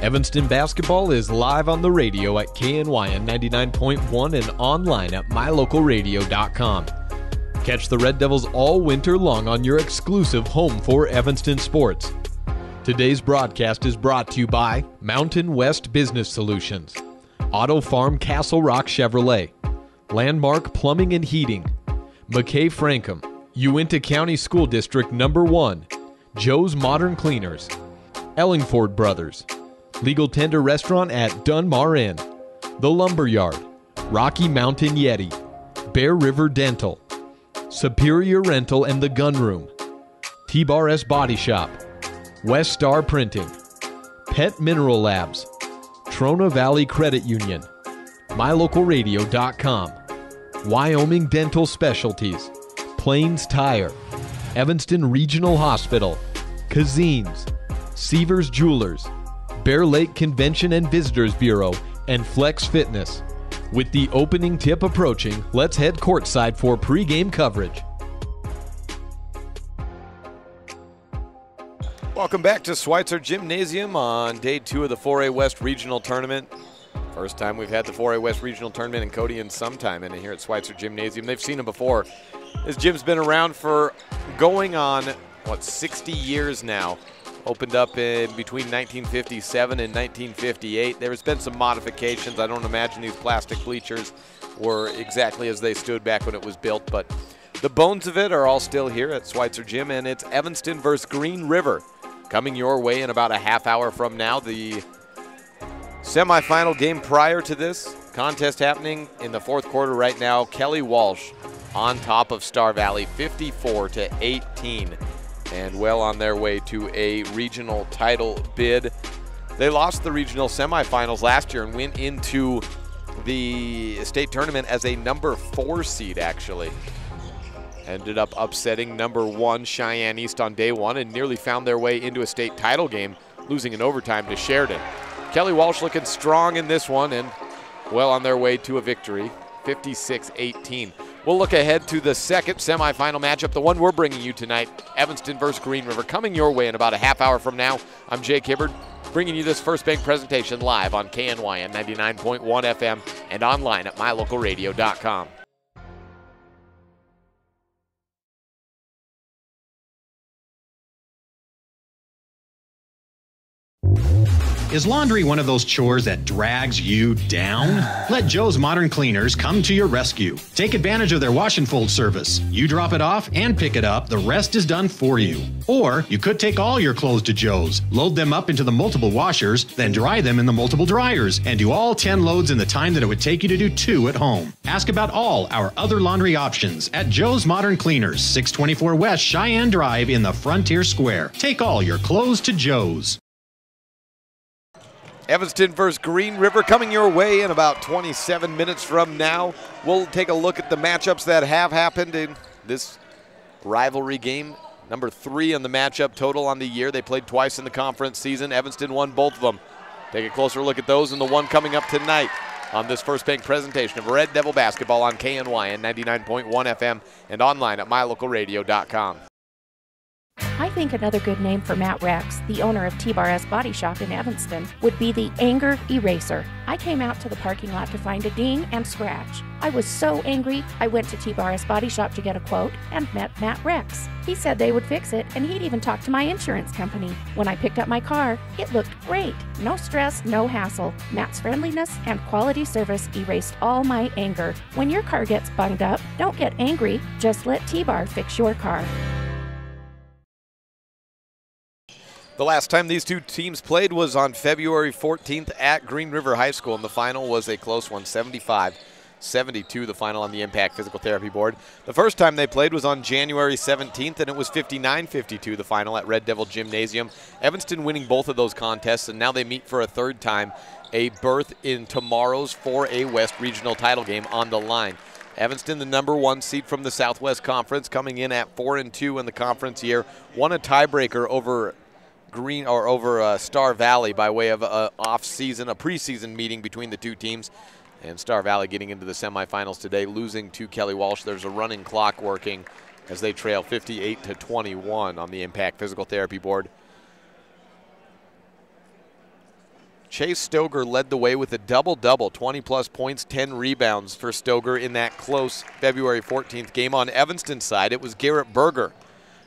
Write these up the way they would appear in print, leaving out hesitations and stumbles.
Evanston basketball is live on the radio at KNYN 99.1 and online at mylocalradio.com. Catch the Red Devils all winter long on your exclusive home for Evanston sports. Today's broadcast is brought to you by Mountain West Business Solutions, Auto Farm Castle Rock Chevrolet, Landmark Plumbing and Heating, McKay Frankham, Uinta County School District Number 1, Joe's Modern Cleaners, Ellingford Brothers, Legal Tender Restaurant at Dunmar Inn, The Lumberyard, Rocky Mountain Yeti, Bear River Dental, Superior Rental and The Gun Room, T-Bar S Body Shop, West Star Printing, Pet Mineral Labs, Trona Valley Credit Union, MyLocalRadio.com, Wyoming Dental Specialties, Plains Tire, Evanston Regional Hospital, Kazine's, Seavers Jewelers, Bear Lake Convention and Visitors Bureau, and Flex Fitness. With the opening tip approaching, let's head courtside for pregame coverage. Welcome back to Schweitzer Gymnasium on day 2 of the 4A West Regional Tournament. First time we've had the 4A West Regional Tournament in Cody in some time, and here at Schweitzer Gymnasium. They've seen them before. This gym's been around for going on, 60 years now. Opened up in between 1957 and 1958. There's been some modifications. I don't imagine these plastic bleachers were exactly as they stood back when it was built, but the bones of it are all still here at Schweitzer Gym, and it's Evanston versus Green River coming your way in about a half hour from now. The semifinal game prior to this contest happening in the fourth quarter right now. Kelly Walsh on top of Star Valley, 54-18. And well on their way to a regional title bid. They lost the regional semifinals last year and went into the state tournament as a number 4 seed, actually. Ended up upsetting number 1 Cheyenne East on day 1 and nearly found their way into a state title game, losing in overtime to Sheridan. Kelly Walsh looking strong in this one and well on their way to a victory, 56-18. We'll look ahead to the second semifinal matchup, the one we're bringing you tonight, Evanston versus Green River, coming your way in about a half hour from now. I'm Jake Hibbard, bringing you this First Bank presentation live on KNYN 99.1 FM and online at mylocalradio.com. Is laundry one of those chores that drags you down? Let Joe's Modern Cleaners come to your rescue. Take advantage of their wash and fold service. You drop it off and pick it up. The rest is done for you. Or you could take all your clothes to Joe's, load them up into the multiple washers, then dry them in the multiple dryers, and do all 10 loads in the time that it would take you to do 2 at home. Ask about all our other laundry options at Joe's Modern Cleaners, 624 West Cheyenne Drive in the Frontier Square. Take all your clothes to Joe's. Evanston versus Green River coming your way in about 27 minutes from now. We'll take a look at the matchups that have happened in this rivalry game. Number 3 on the matchup total on the year. They played twice in the conference season. Evanston won both of them. Take a closer look at those and the one coming up tonight on this First Bank presentation of Red Devil basketball on KNYN 99.1 FM and online at mylocalradio.com. I think another good name for Matt Rex, the owner of T-Bar S Body Shop in Evanston, would be the Anger Eraser. I came out to the parking lot to find a ding and scratch. I was so angry, I went to T-Bar S Body Shop to get a quote and met Matt Rex. He said they would fix it, and he'd even talk to my insurance company. When I picked up my car, it looked great. No stress, no hassle. Matt's friendliness and quality service erased all my anger. When your car gets bunged up, don't get angry, just let T-Bar fix your car. The last time these two teams played was on February 14th at Green River High School, and the final was a close one, 75-72, the final on the Impact Physical Therapy Board. The first time they played was on January 17th, and it was 59-52, the final at Red Devil Gymnasium. Evanston winning both of those contests, and now they meet for a third time, a berth in tomorrow's 4A West Regional title game on the line. Evanston, the number 1 seed from the Southwest Conference, coming in at 4-2 in the conference year, won a tiebreaker over Star Valley by way of a preseason meeting between the two teams. And Star Valley getting into the semifinals today, losing to Kelly Walsh. There's a running clock working as they trail 58-21 on the Impact Physical Therapy board. Chase Stoger led the way with a double-double, 20-plus points, 10 rebounds for Stoger in that close February 14th game. On Evanston's side, it was Garrett Berger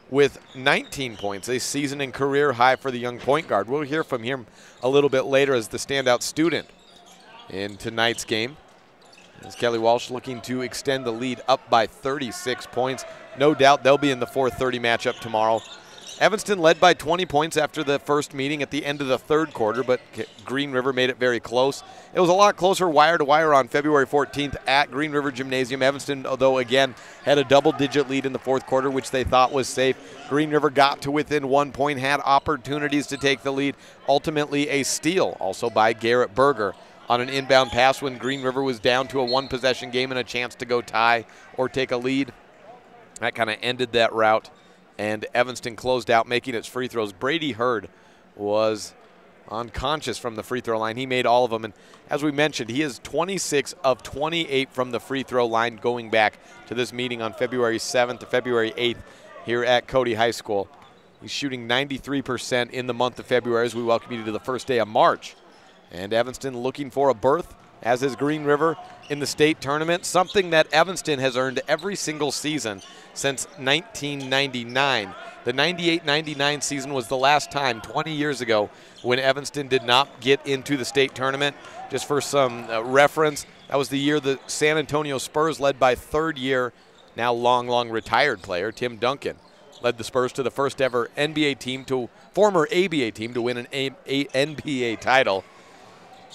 with 19 points, a season and career high for the young point guard. We'll hear from him a little bit later as the standout student in tonight's game. As Kelly Walsh looking to extend the lead up by 36 points. No doubt they'll be in the 4:30 matchup tomorrow. Evanston led by 20 points after the first meeting at the end of the third quarter, but Green River made it very close. It was a lot closer wire to wire on February 14th at Green River Gymnasium. Evanston, although again, had a double-digit lead in the fourth quarter, which they thought was safe. Green River got to within 1 point, had opportunities to take the lead. Ultimately a steal also by Garrett Berger on an inbound pass when Green River was down to a one-possession game and a chance to go tie or take a lead. That kind of ended that route. And Evanston closed out, making its free throws. Brady Hurd was unconscious from the free throw line. He made all of them. And as we mentioned, he is 26 of 28 from the free throw line going back to this meeting on February 7th to February 8th here at Cody High School. He's shooting 93% in the month of February as we welcome you to the first day of March. And Evanston looking for a berth, as is Green River, in the state tournament, something that Evanston has earned every single season since 1999. The 98-99 season was the last time, 20 years ago, when Evanston did not get into the state tournament. Just for some reference, that was the year the San Antonio Spurs, led by third-year, now long retired player, Tim Duncan, led the Spurs to the first ever NBA team former ABA team to win an NBA title.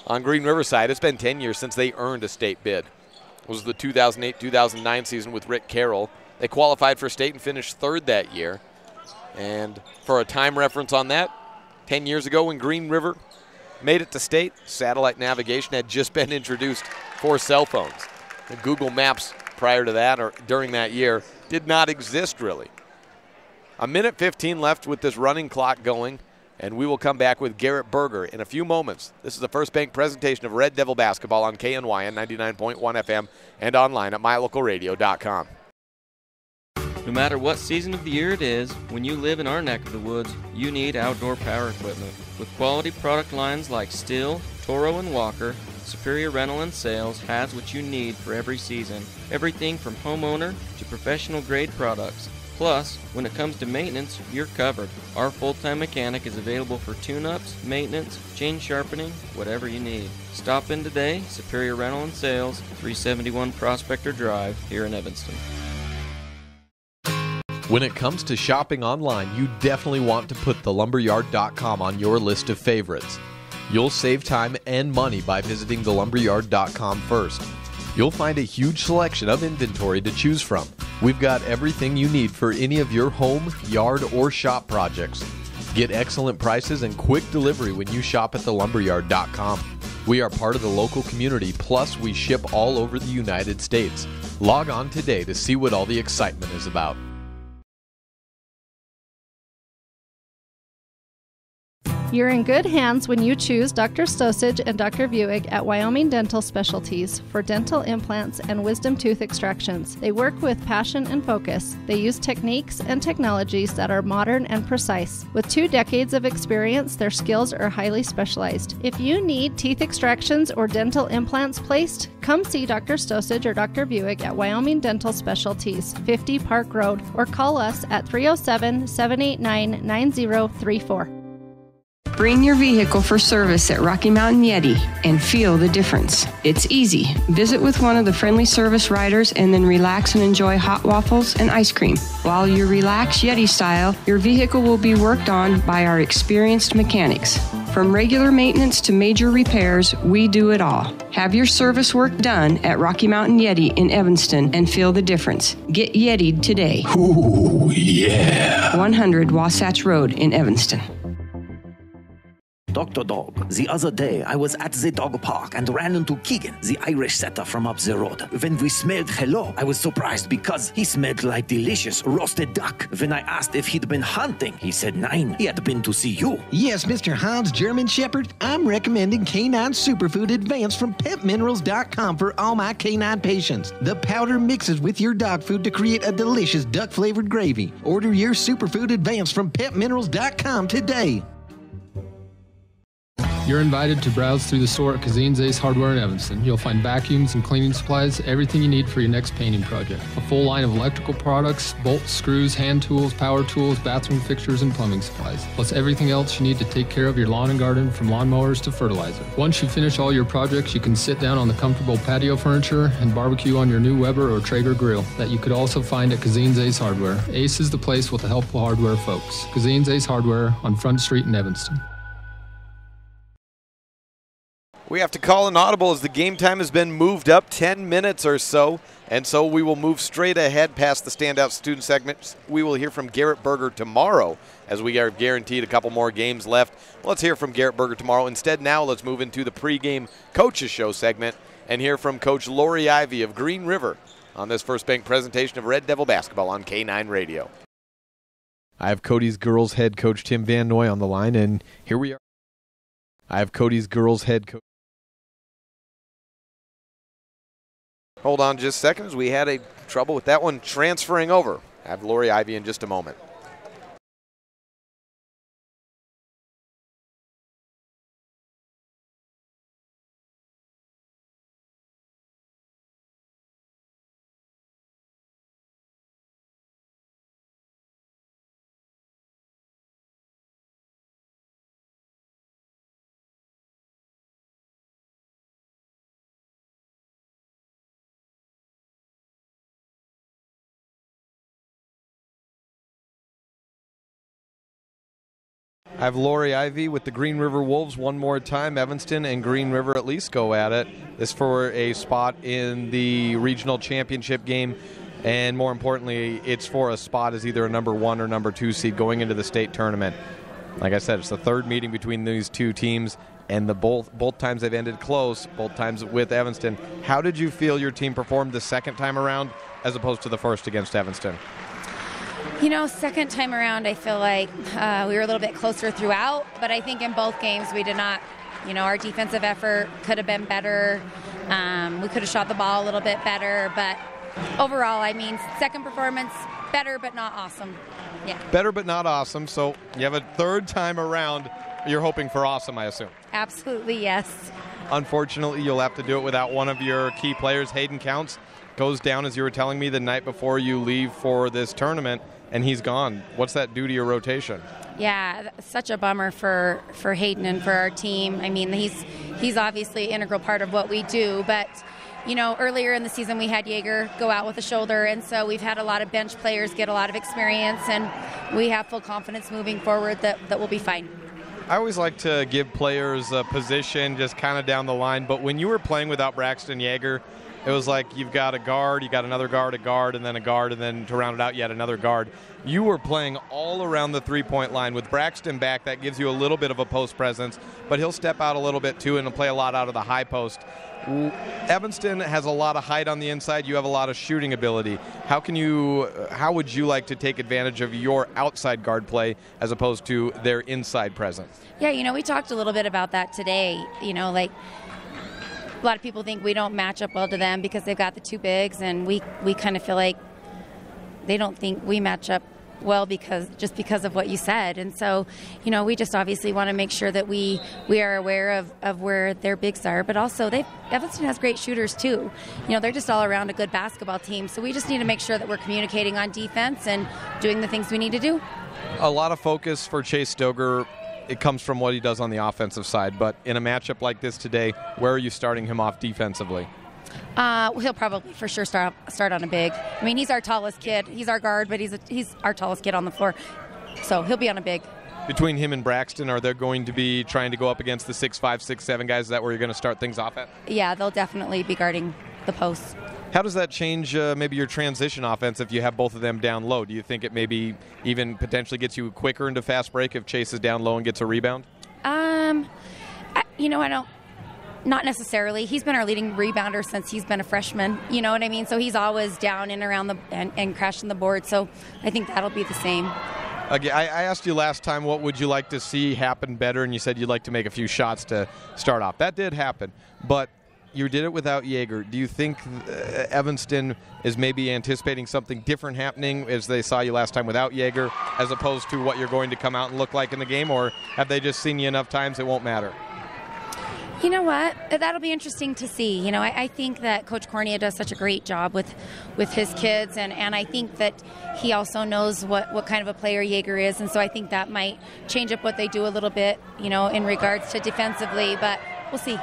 On Green River side, it's been 10 years since they earned a state bid. It was the 2008-2009 season with Rick Carroll. They qualified for state and finished third that year. And for a time reference on that, 10 years ago when Green River made it to state, satellite navigation had just been introduced for cell phones. The Google Maps prior to that or during that year did not exist really. A minute 15 left with this running clock going. And we will come back with Garrett Berger in a few moments. This is the First Bank presentation of Red Devil basketball on KNYN 99.1 FM and online at mylocalradio.com. No matter what season of the year it is, when you live in our neck of the woods, you need outdoor power equipment. With quality product lines like Stihl, Toro, and Walker, Superior Rental and Sales has what you need for every season. Everything from homeowner to professional grade products. Plus, when it comes to maintenance, you're covered. Our full-time mechanic is available for tune-ups, maintenance, chain sharpening, whatever you need. Stop in today, Superior Rental and Sales, 371 Prospector Drive, here in Evanston. When it comes to shopping online, you definitely want to put thelumberyard.com on your list of favorites. You'll save time and money by visiting thelumberyard.com first. You'll find a huge selection of inventory to choose from. We've got everything you need for any of your home, yard, or shop projects. Get excellent prices and quick delivery when you shop at thelumberyard.com. We are part of the local community, plus we ship all over the United States. Log on today to see what all the excitement is about. You're in good hands when you choose Dr. Stosage and Dr. Buick at Wyoming Dental Specialties for dental implants and wisdom tooth extractions. They work with passion and focus. They use techniques and technologies that are modern and precise. With 2 decades of experience, their skills are highly specialized. If you need teeth extractions or dental implants placed, come see Dr. Stosage or Dr. Buick at Wyoming Dental Specialties, 50 Park Road, or call us at 307-789-9034. Bring your vehicle for service at Rocky Mountain Yeti and feel the difference. It's easy. Visit with one of the friendly service riders and then relax and enjoy hot waffles and ice cream. While you relax Yeti style, your vehicle will be worked on by our experienced mechanics. From regular maintenance to major repairs, we do it all. Have your service work done at Rocky Mountain Yeti in Evanston and feel the difference. Get Yeti'd today. Ooh, yeah. 100 Wasatch Road in Evanston. Dr. Dog. The other day, I was at the dog park and ran into Keegan, the Irish setter from up the road. When we smelled hello, I was surprised because he smelled like delicious roasted duck. When I asked if he'd been hunting, he said nein, he had been to see you. Yes, Mr. Hans German Shepherd, I'm recommending Canine Superfood Advanced from PetMinerals.com for all my canine patients. The powder mixes with your dog food to create a delicious duck-flavored gravy. Order your Superfood Advanced from PetMinerals.com today. You're invited to browse through the store at Kazine's Ace Hardware in Evanston. You'll find vacuums and cleaning supplies, everything you need for your next painting project. A full line of electrical products, bolts, screws, hand tools, power tools, bathroom fixtures, and plumbing supplies. Plus everything else you need to take care of your lawn and garden, from lawnmowers to fertilizer. Once you finish all your projects, you can sit down on the comfortable patio furniture and barbecue on your new Weber or Traeger grill that you could also find at Kazine's Ace Hardware. Ace is the place with the helpful hardware folks. Kazine's Ace Hardware on Front Street in Evanston. We have to call an audible as the game time has been moved up 10 minutes or so, and so we will move straight ahead past the standout student segments. We will hear from Garrett Berger tomorrow, as we are guaranteed a couple more games left. Let's hear from Garrett Berger tomorrow. Instead, now let's move into the pregame coaches show segment and hear from Coach Lori Ivy of Green River on this First Bank presentation of Red Devil basketball on K9 Radio. I have Cody's girls head coach Tim Van Noy on the line, and here we are. I have Cody's girls head coach. Hold on just a second, as we had a trouble with that one transferring over. I have Lori Ivy in just a moment. I have Lori Ivy with the Green River Wolves one more time. Evanston and Green River at least go at it. This for a spot in the regional championship game, and more importantly, it's for a spot as either a number 1 or number 2 seed going into the state tournament. Like I said, it's the third meeting between these two teams, and both times they've ended close, both times with Evanston. How did you feel your team performed the second time around as opposed to the first against Evanston? You know, second time around, I feel like we were a little bit closer throughout, but I think in both games we did not, our defensive effort could have been better. We could have shot the ball a little bit better, but overall, second performance, better but not awesome. Yeah. Better but not awesome, so you have a third time around. You're hoping for awesome, I assume. Absolutely, yes. Unfortunately, you'll have to do it without one of your key players. Hayden Counts goes down, as you were telling me, the night before you leave for this tournament, and he's gone. What's that do to your rotation? Yeah, such a bummer for Hayden and for our team. He's obviously an integral part of what we do, but earlier in the season we had Yeager go out with a shoulder, and so we've had a lot of bench players get a lot of experience, and we have full confidence moving forward that we'll be fine. I always like to give players a position just kind of down the line, but when you were playing without Braxton Yeager, it was like you've got a guard, you got another guard, a guard, and then a guard, and then to round it out, you had another guard. You were playing all around the three-point line. With Braxton back, that gives you a little bit of a post presence, but he'll step out a little bit too and play a lot out of the high post. Evanston has a lot of height on the inside. You have a lot of shooting ability. How would you like to take advantage of your outside guard play as opposed to their inside presence? Yeah, we talked a little bit about that today. A lot of people think we don't match up well to them because they've got the two bigs, and we kind of feel like they don't think we match up well because of what you said. And so, we just obviously want to make sure that we are aware of where their bigs are, but also Evanston has great shooters too. They're just all around a good basketball team. So we just need to make sure that we're communicating on defense and doing the things we need to do. A lot of focus for Chase Stoger. It comes from what he does on the offensive side, but in a matchup like this today, where are you starting him off defensively? He'll probably for sure start on a big. He's our tallest kid. He's our guard, but he's our tallest kid on the floor, so he'll be on a big. Between him and Braxton, are they going to be trying to go up against the 6'5", 6'7" guys? Is that where you're going to start things off at? Yeah, they'll definitely be guarding the posts. How does that change maybe your transition offense if you have both of them down low? Do you think it maybe even potentially gets you quicker into fast break if Chase is down low and gets a rebound? I don't. Not necessarily. He's been our leading rebounder since he's been a freshman. You know what I mean? So he's always down and around and crashing the board. So I think that'll be the same. Again, I asked you last time what would you like to see happen better, and you said you'd like to make a few shots to start off. That did happen, but you did it without Yeager. Do you think Evanston is maybe anticipating something different happening as they saw you last time without Yeager, as opposed to what you're going to come out and look like in the game, or have they just seen you enough times it won't matter? You know what? That'll be interesting to see. I think that Coach Cornea does such a great job with his kids, and I think that he also knows what kind of a player Yeager is, and so I think that might change up what they do a little bit, in regards to defensively, but we'll see.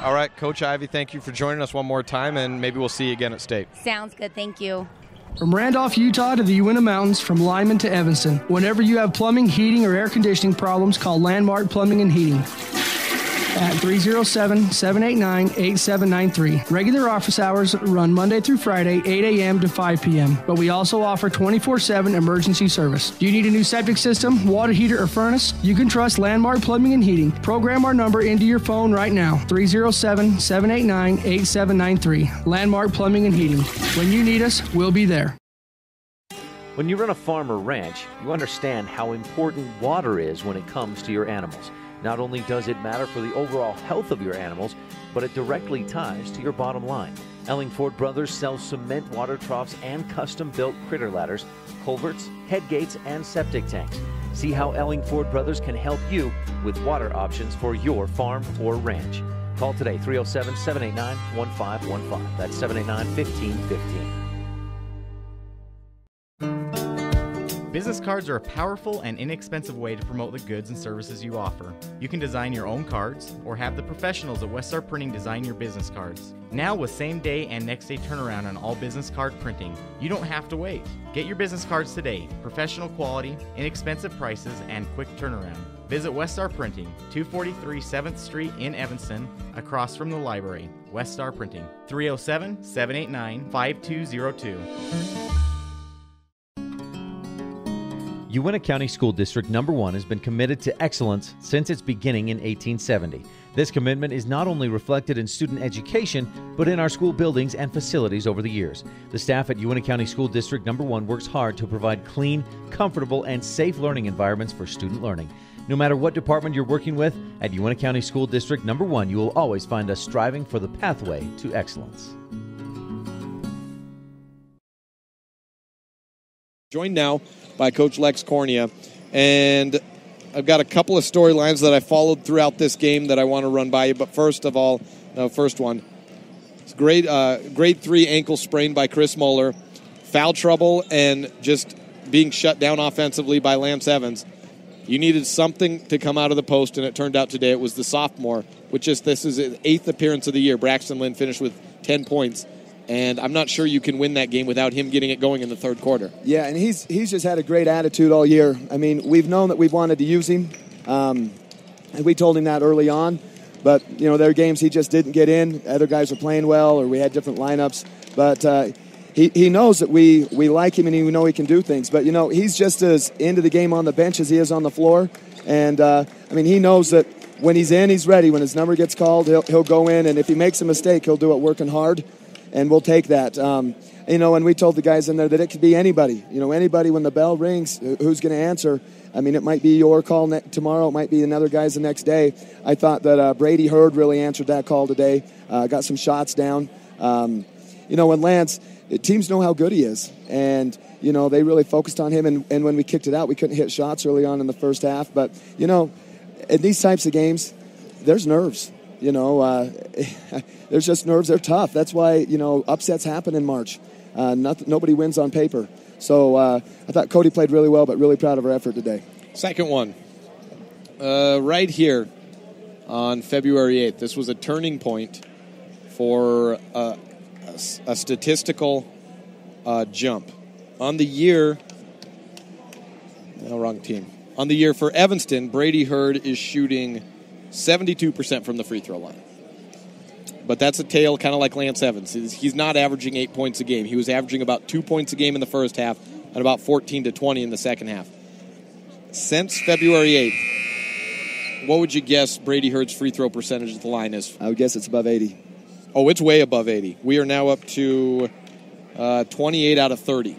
All right, Coach Ivy, thank you for joining us one more time, and maybe we'll see you again at State. Sounds good. Thank you. From Randolph, Utah to the Uinta Mountains, from Lyman to Evanston. Whenever you have plumbing, heating, or air conditioning problems, call Landmark Plumbing and Heating at 307-789-8793. Regular office hours run Monday through Friday, 8 a.m. to 5 p.m., but we also offer 24/7 emergency service. Do you need a new septic system, water heater, or furnace? You can trust Landmark Plumbing and Heating. Program our number into your phone right now, 307-789-8793. Landmark Plumbing and Heating. When you need us, we'll be there. When you run a farm or ranch, you understand how important water is when it comes to your animals. Not only does it matter for the overall health of your animals, but it directly ties to your bottom line. Ellingford Brothers sells cement water troughs and custom-built critter ladders, culverts, head gates, and septic tanks. See how Ellingford Brothers can help you with water options for your farm or ranch. Call today, 307-789-1515. That's 789-1515. Business cards are a powerful and inexpensive way to promote the goods and services you offer. You can design your own cards or have the professionals at Weststar Printing design your business cards. Now with same-day and next-day turnaround on all business card printing, you don't have to wait. Get your business cards today. Professional quality, inexpensive prices, and quick turnaround. Visit Weststar Printing, 243 7th Street in Evanston, across from the library. Weststar Printing, 307-789-5202. Uinta County School District No. 1 has been committed to excellence since its beginning in 1870. This commitment is not only reflected in student education, but in our school buildings and facilities over the years. The staff at Uinta County School District No. 1 works hard to provide clean, comfortable, and safe learning environments for student learning. No matter what department you're working with, at Uinta County School District No. 1, you will always find us striving for the pathway to excellence. Joined now by Coach Lex Cornea, and I've got a couple of storylines that I followed throughout this game that I want to run by you. But first of all, first one, it's grade 3 ankle sprain by Chris Muller, foul trouble, and just being shut down offensively by Lance Evans. You needed something to come out of the post, and it turned out today it was the sophomore, this is his 8th appearance of the year. Braxton Lynn finished with 10 points. And I'm not sure you can win that game without him getting it going in the third quarter. Yeah, and he's just had a great attitude all year. I mean, we've known that we've wanted to use him, and we told him that early on. But, there are games he just didn't get in. Other guys were playing well, or we had different lineups. But he knows that we like him, and we know he can do things. But, he's just as into the game on the bench as he is on the floor. And, he knows that when he's in, he's ready. When his number gets called, he'll go in. And if he makes a mistake, he'll do it working hard. And we'll take that. And we told the guys in there that it could be anybody. Anybody when the bell rings, who's going to answer. It might be your call tomorrow. It might be another guy's the next day. I thought that Brady Hurd really answered that call today. Got some shots down. When Lance, teams know how good he is. And, they really focused on him. And when we kicked it out, we couldn't hit shots early on in the first half. But, in these types of games, there's nerves. There's just nerves. They're tough. That's why, upsets happen in March. Nobody wins on paper. So I thought Cody played really well, but really proud of our effort today. Second one. Right here on February 8th. This was a turning point for a statistical jump. On the year, wrong team. On the year for Evanston, Brady Hurd is shooting 72% from the free throw line. But that's a tale kind of like Lance Evans. He's not averaging 8 points a game. He was averaging about 2 points a game in the first half and about 14 to 20 in the second half. Since February 8th, what would you guess Brady Hurd's free throw percentage at the line is? I would guess it's above 80. Oh, it's way above 80. We are now up to 28 out of 30.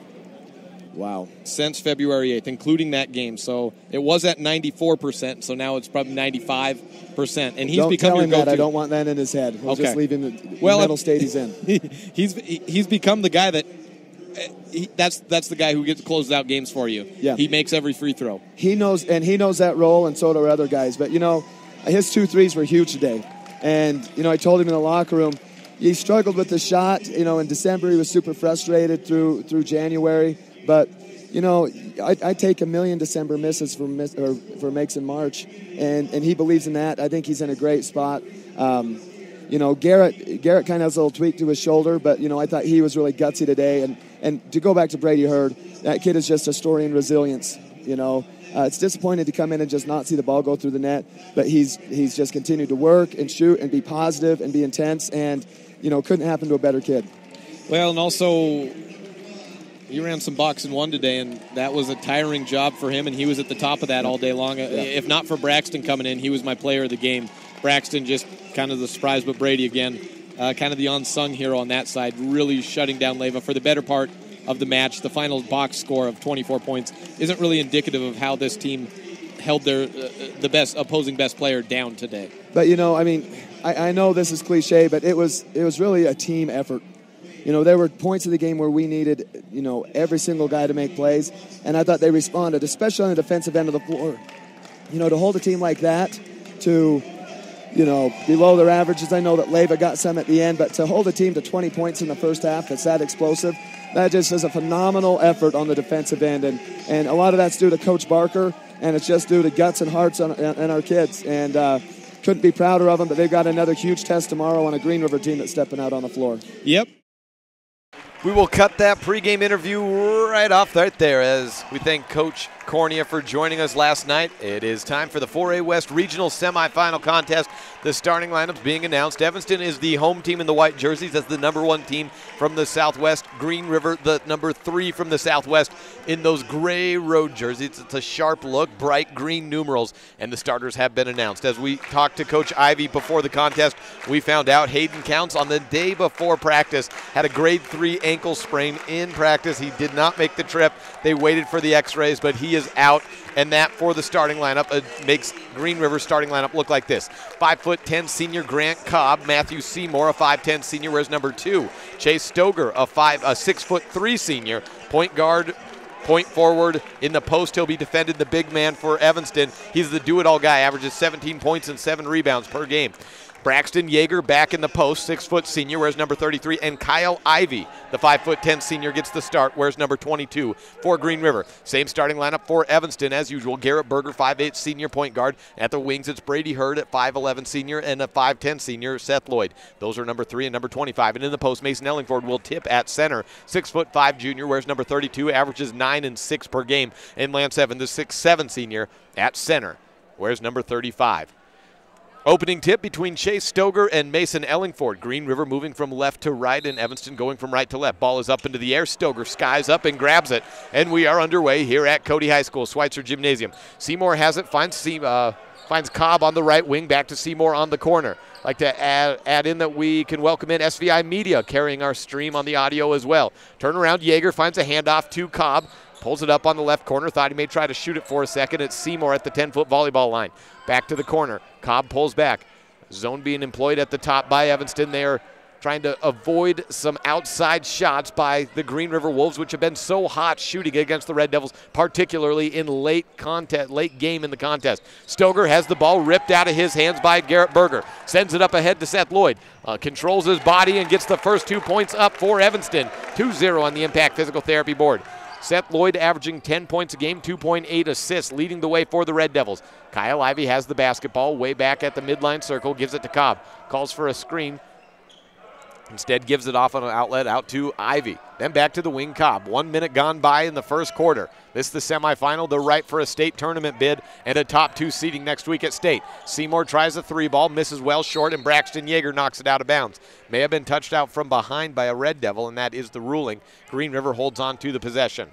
Wow. Since February 8th, including that game. So it was at 94%, so now it's probably 95%. And he's don't become tell your him go-to. that. I don't want that in his head. We'll just leave him the mental state he's in. he's become the guy that that's the guy who gets closes out games for you. Yeah. He makes every free throw. He knows that role, and so do our other guys. But, his 2 threes were huge today. And, I told him in the locker room, he struggled with the shot. In December he was super frustrated through January. But, I take 1 million December misses for makes in March, and he believes in that. I think he's in a great spot. Garrett kind of has a little tweak to his shoulder, but, I thought he was really gutsy today. And to go back to Brady Hurd, that kid is just a story in resilience. It's disappointing to come in and just not see the ball go through the net, but he's just continued to work and shoot and be positive and be intense, and, couldn't happen to a better kid. Well, and also, he ran some box and one today, and that was a tiring job for him, and he was at the top of that all day long. If not for Braxton coming in, he was my player of the game. Braxton just kind of the surprise, but Brady again, kind of the unsung hero on that side, really shutting down Leyva for the better part of the match. The final box score of 24 points isn't really indicative of how this team held the opposing best player down today. But, I know this is cliche, but it was really a team effort. There were points of the game where we needed, every single guy to make plays, and I thought they responded, especially on the defensive end of the floor. To hold a team like that to, below their averages. I know that Leyva got some at the end, but to hold a team to 20 points in the first half that's that explosive, that just is a phenomenal effort on the defensive end, and a lot of that's due to Coach Barker, and it's just due to guts and hearts on our kids, and couldn't be prouder of them, but they've got another huge test tomorrow on a Green River team that's stepping out on the floor. Yep. We will cut that pregame interview right off right there as we thank Coach Cornea for joining us last night. It is time for the 4A West Regional Semifinal Contest. The starting lineups being announced. Evanston is the home team in the white jerseys. That's the number 1 team from the Southwest. Green River, the number 3 from the Southwest in those gray road jerseys. It's a sharp look, bright green numerals, and the starters have been announced. As we talked to Coach Ivy before the contest, we found out Hayden Counts on the day before practice had a grade 3 ankle sprain in practice. He did not make the trip. They waited for the x-rays, but he is out, and that for the starting lineup makes Green River's starting lineup look like this. 5'10" senior Grant Cobb. Matthew Seymour, a 5'10" senior, wears number 2. Chase Stoger, a 6'3" senior. Point guard, point forward. In the post, he'll be defended the big man for Evanston. He's the do-it-all guy, averages 17 points and 7 rebounds per game. Braxton Yeager back in the post, 6' senior, wears number 33. And Kyle Ivy, the 5'10" senior, gets the start, wears number 22 for Green River. Same starting lineup for Evanston as usual. Garrett Berger, 5'8" senior point guard. At the wings, it's Brady Hurd at 5'11" senior and a 5'10" senior, Seth Lloyd. Those are number 3 and number 25. And in the post, Mason Ellingford will tip at center. 6'5" junior, wears number 32, averages 9 and 6 per game. And Lance Evan, the 6'7" senior, at center, wears number 35. Opening tip between Chase Stoger and Mason Ellingford. Green River moving from left to right and Evanston going from right to left. Ball is up into the air. Stoger skies up and grabs it. And we are underway here at Cody High School, Schweitzer Gymnasium. Seymour has it, finds Cobb on the right wing, back to Seymour on the corner. I'd like to add in that we can welcome in SVI Media carrying our stream on the audio as well. Turn around, Yeager finds a handoff to Cobb. Pulls it up on the left corner. Thought he may try to shoot it for a second. It's Seymour at the 10-foot volleyball line. Back to the corner. Cobb pulls back. Zone being employed at the top by Evanston. They are trying to avoid some outside shots by the Green River Wolves, which have been so hot shooting against the Red Devils, particularly in late game in the contest. Stoger has the ball ripped out of his hands by Garrett Berger. Sends it up ahead to Seth Lloyd. Controls his body and gets the first 2 points up for Evanston. 2-0 on the Impact Physical Therapy board. Seth Lloyd averaging 10 points a game, 2.8 assists, leading the way for the Red Devils. Kyle Ivy has the basketball way back at the midline circle, gives it to Cobb. Calls for a screen. Instead gives it off on an outlet out to Ivy. Then back to the wing, Cobb. 1 minute gone by in the first quarter. This is the semifinal. They're right for a state tournament bid and a top 2 seeding next week at state. Seymour tries a 3-ball, misses well short, and Braxton Yeager knocks it out of bounds. May have been touched out from behind by a Red Devil, and that is the ruling. Green River holds on to the possession.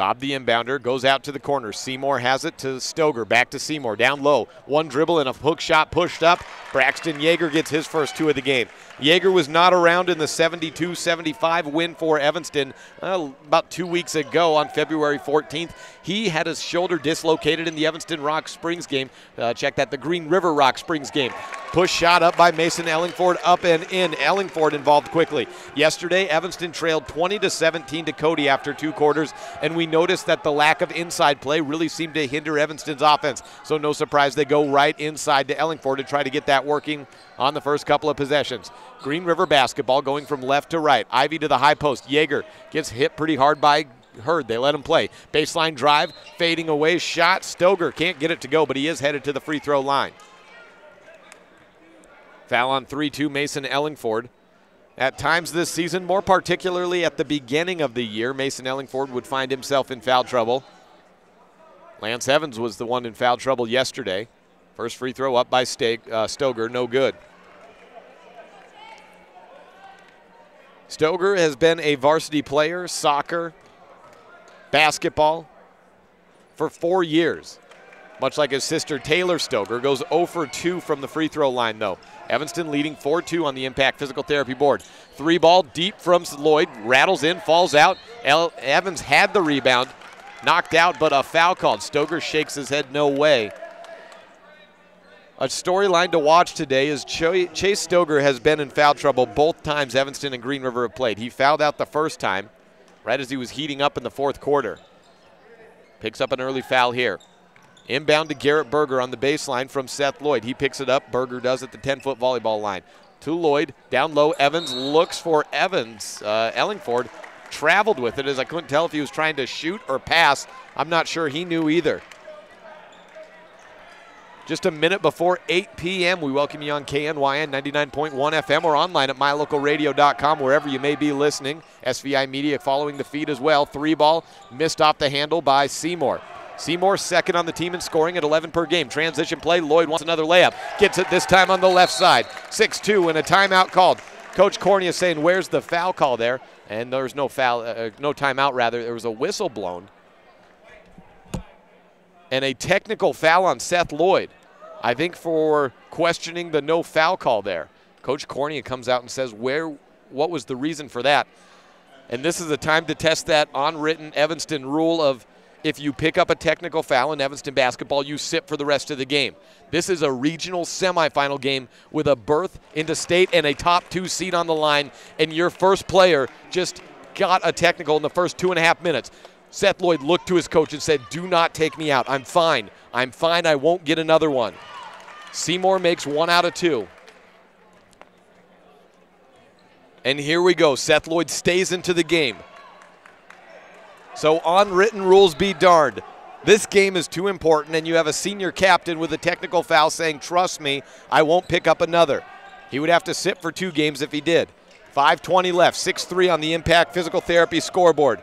Cobb, the inbounder, goes out to the corner. Seymour has it to Stoger. Back to Seymour. Down low. One dribble and a hook shot pushed up. Braxton Yeager gets his first 2 of the game. Yeager was not around in the 72-75 win for Evanston about 2 weeks ago on February 14th. He had his shoulder dislocated in the Evanston Rock Springs game. Check that, the Green River Rock Springs game. Push shot up by Mason Ellingford, up and in. Ellingford involved quickly. Yesterday, Evanston trailed 20-17 to Cody after 2 quarters, and we noticed that the lack of inside play really seemed to hinder Evanston's offense. So no surprise they go right inside to Ellingford to try to get that working on the first couple of possessions. Green River basketball going from left to right. Ivy to the high post. Yeager gets hit pretty hard by Hurd. They let him play. Baseline drive, fading away, shot. Stoger can't get it to go, but he is headed to the free throw line. Foul on 3-2, Mason Ellingford. At times this season, more particularly at the beginning of the year, Mason Ellingford would find himself in foul trouble. Lance Evans was the one in foul trouble yesterday. First free throw up by Stoger, no good. Stoger has been a varsity player, soccer, basketball, for 4 years. Much like his sister Taylor Stoger, goes 0 for 2 from the free throw line though. Evanston leading 4-2 on the Impact Physical Therapy board. 3 ball deep from Lloyd, rattles in, falls out. Evans had the rebound, knocked out, but a foul called. Stoger shakes his head, no way. A storyline to watch today is Chase Stoger has been in foul trouble both times Evanston and Green River have played. He fouled out the first time, right as he was heating up in the 4th quarter. Picks up an early foul here. Inbound to Garrett Berger on the baseline from Seth Lloyd. He picks it up. Berger does at the 10-foot volleyball line. To Lloyd. Down low. Evans looks for Evans. Ellingford traveled with it, as I couldn't tell if he was trying to shoot or pass. I'm not sure he knew either. Just a minute before 8 p.m., we welcome you on KNYN 99.1 FM or online at mylocalradio.com, wherever you may be listening. SVI Media following the feed as well. 3 ball missed off the handle by Seymour. Seymour second on the team in scoring at 11 per game. Transition play. Lloyd wants another layup. Gets it this time on the left side. 6-2 and a timeout called. Coach Cornea saying, where's the foul call there? And there's no foul, no timeout rather. There was a whistle blown. And a technical foul on Seth Lloyd. I think for questioning the no foul call there. Coach Cornea comes out and says, what was the reason for that? And this is the time to test that unwritten Evanston rule of, if you pick up a technical foul in Evanston basketball, you sit for the rest of the game. This is a regional semifinal game with a berth into state and a top 2 seed on the line, and your first player just got a technical in the first 2.5 minutes. Seth Lloyd looked to his coach and said, do not take me out. I'm fine. I'm fine. I won't get another one. Seymour makes 1 out of 2. And here we go. Seth Lloyd stays into the game. So unwritten rules be darned. This game is too important, and you have a senior captain with a technical foul saying, trust me, I won't pick up another. He would have to sit for 2 games if he did. 5:20 left, 6-3 on the Impact Physical Therapy scoreboard.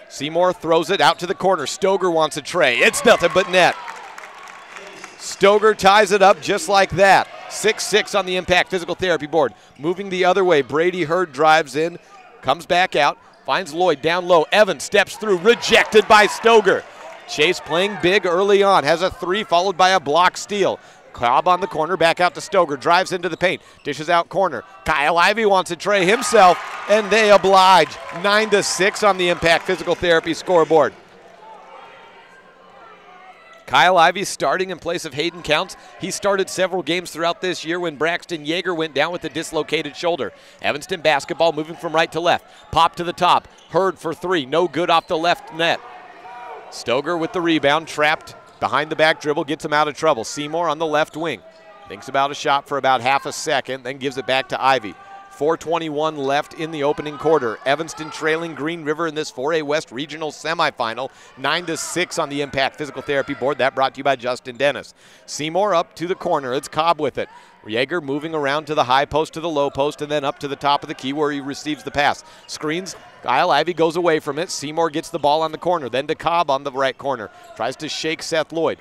Seymour throws it out to the corner. Stoger wants a tray. It's nothing but net. Stoger ties it up just like that. 6-6 on the Impact Physical Therapy board. Moving the other way, Brady Hurd drives in, comes back out. Finds Lloyd down low. Evans steps through, rejected by Stoger. Chase playing big early on. Has a 3 followed by a block steal. Cobb on the corner, back out to Stoger. Drives into the paint. Dishes out corner. Kyle Ivey wants a tray himself, and they oblige. 9-6 on the Impact Physical Therapy scoreboard. Kyle Ivey starting in place of Hayden Counts. He started several games throughout this year when Braxton Yeager went down with a dislocated shoulder. Evanston basketball moving from right to left. Pop to the top. Hurd for 3. No good off the left net. Stoger with the rebound. Trapped behind the back dribble. Gets him out of trouble. Seymour on the left wing. Thinks about a shot for about half a second. Then gives it back to Ivey. 4:21 left in the opening quarter. Evanston trailing Green River in this 4A West Regional semifinal. 9-6 on the Impact Physical Therapy board. That brought to you by Justin Dennis. Seymour up to the corner. It's Cobb with it. Yeager moving around to the high post, to the low post, and then up to the top of the key where he receives the pass. Screens. Kyle Ivey goes away from it. Seymour gets the ball on the corner. Then to Cobb on the right corner. Tries to shake Seth Lloyd.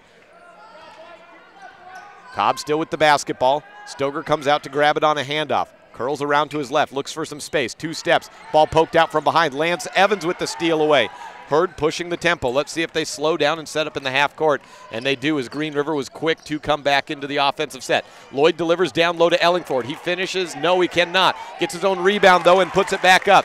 Cobb still with the basketball. Stoger comes out to grab it on a handoff. Curls around to his left, looks for some space, 2 steps. Ball poked out from behind. Lance Evans with the steal away. Hurd pushing the tempo. Let's see if they slow down and set up in the half court. And they do, as Green River was quick to come back into the offensive set. Lloyd delivers down low to Ellingford. He finishes. No, he cannot. Gets his own rebound, though, and puts it back up.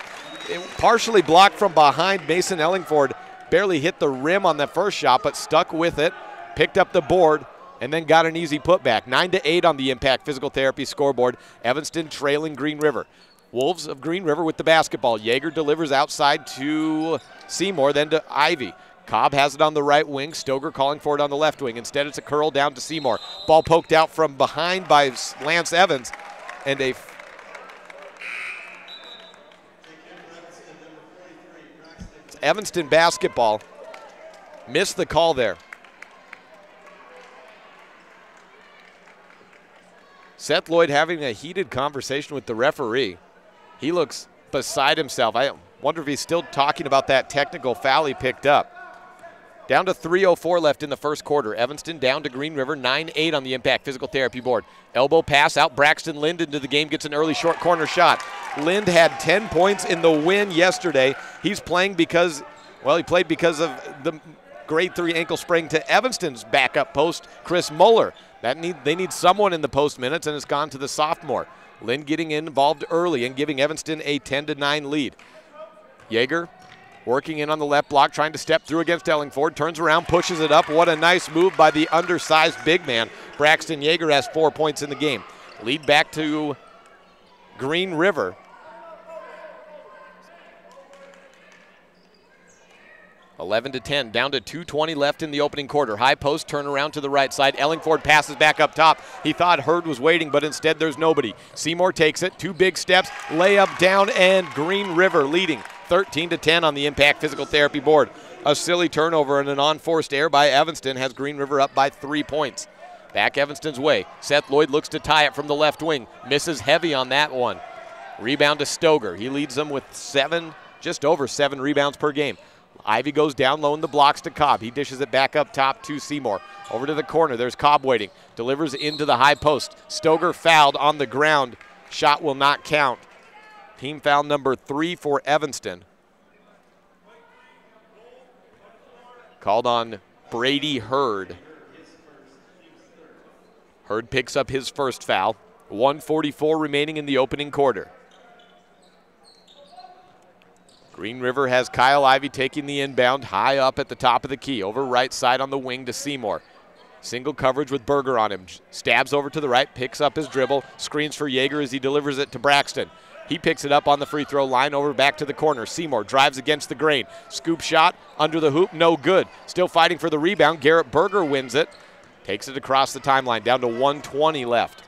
It partially blocked from behind. Mason Ellingford barely hit the rim on that first shot, but stuck with it, picked up the board, and then got an easy putback. 9-8 on the Impact Physical Therapy scoreboard. Evanston trailing Green River. Wolves of Green River with the basketball. Yeager delivers outside to Seymour, then to Ivy. Cobb has it on the right wing. Stoger calling for it on the left wing. Instead, it's a curl down to Seymour. Ball poked out from behind by Lance Evans. And it's Evanston basketball. Missed the call there. Seth Lloyd having a heated conversation with the referee. He looks beside himself. I wonder if he's still talking about that technical foul he picked up. Down to 3:04 left in the first quarter. Evanston down to Green River, 9-8 on the Impact Physical Therapy board. Elbow pass out. Braxton Lind into the game, gets an early short corner shot. Lind had 10 points in the win yesterday. He's playing because, well, he played because of the grade 3 ankle sprain to Evanston's backup post, Chris Muller. They need someone in the post minutes, and it's gone to the sophomore. Lind getting involved early and giving Evanston a 10-9 lead. Yeager working in on the left block, trying to step through against Ellingford. Turns around, pushes it up. What a nice move by the undersized big man. Braxton Yeager has 4 points in the game. Lead back to Green River. (11-10), down to 2:20 left in the opening quarter. High post, turn around to the right side. Ellingford passes back up top. He thought Hurd was waiting, but instead there's nobody. Seymour takes it, 2 big steps, layup down, and Green River leading 13-10 on the Impact Physical Therapy board. A silly turnover and an unforced error by Evanston has Green River up by 3 points. Back Evanston's way. Seth Lloyd looks to tie it from the left wing. Misses heavy on that one. Rebound to Stoger. He leads them with just over 7 rebounds per game. Ivy goes down low in the blocks to Cobb. He dishes it back up top to Seymour. Over to the corner. There's Cobb waiting. Delivers into the high post. Stoger fouled on the ground. Shot will not count. Team foul number 3 for Evanston. Called on Brady Hurd. Hurd picks up his first foul. 1:44 remaining in the opening quarter. Green River has Kyle Ivy taking the inbound high up at the top of the key. Over right side on the wing to Seymour. Single coverage with Berger on him. Stabs over to the right, picks up his dribble, screens for Yeager as he delivers it to Braxton. He picks it up on the free throw line, over back to the corner. Seymour drives against the grain. Scoop shot under the hoop, no good. Still fighting for the rebound. Garrett Berger wins it. Takes it across the timeline, down to 1:20 left.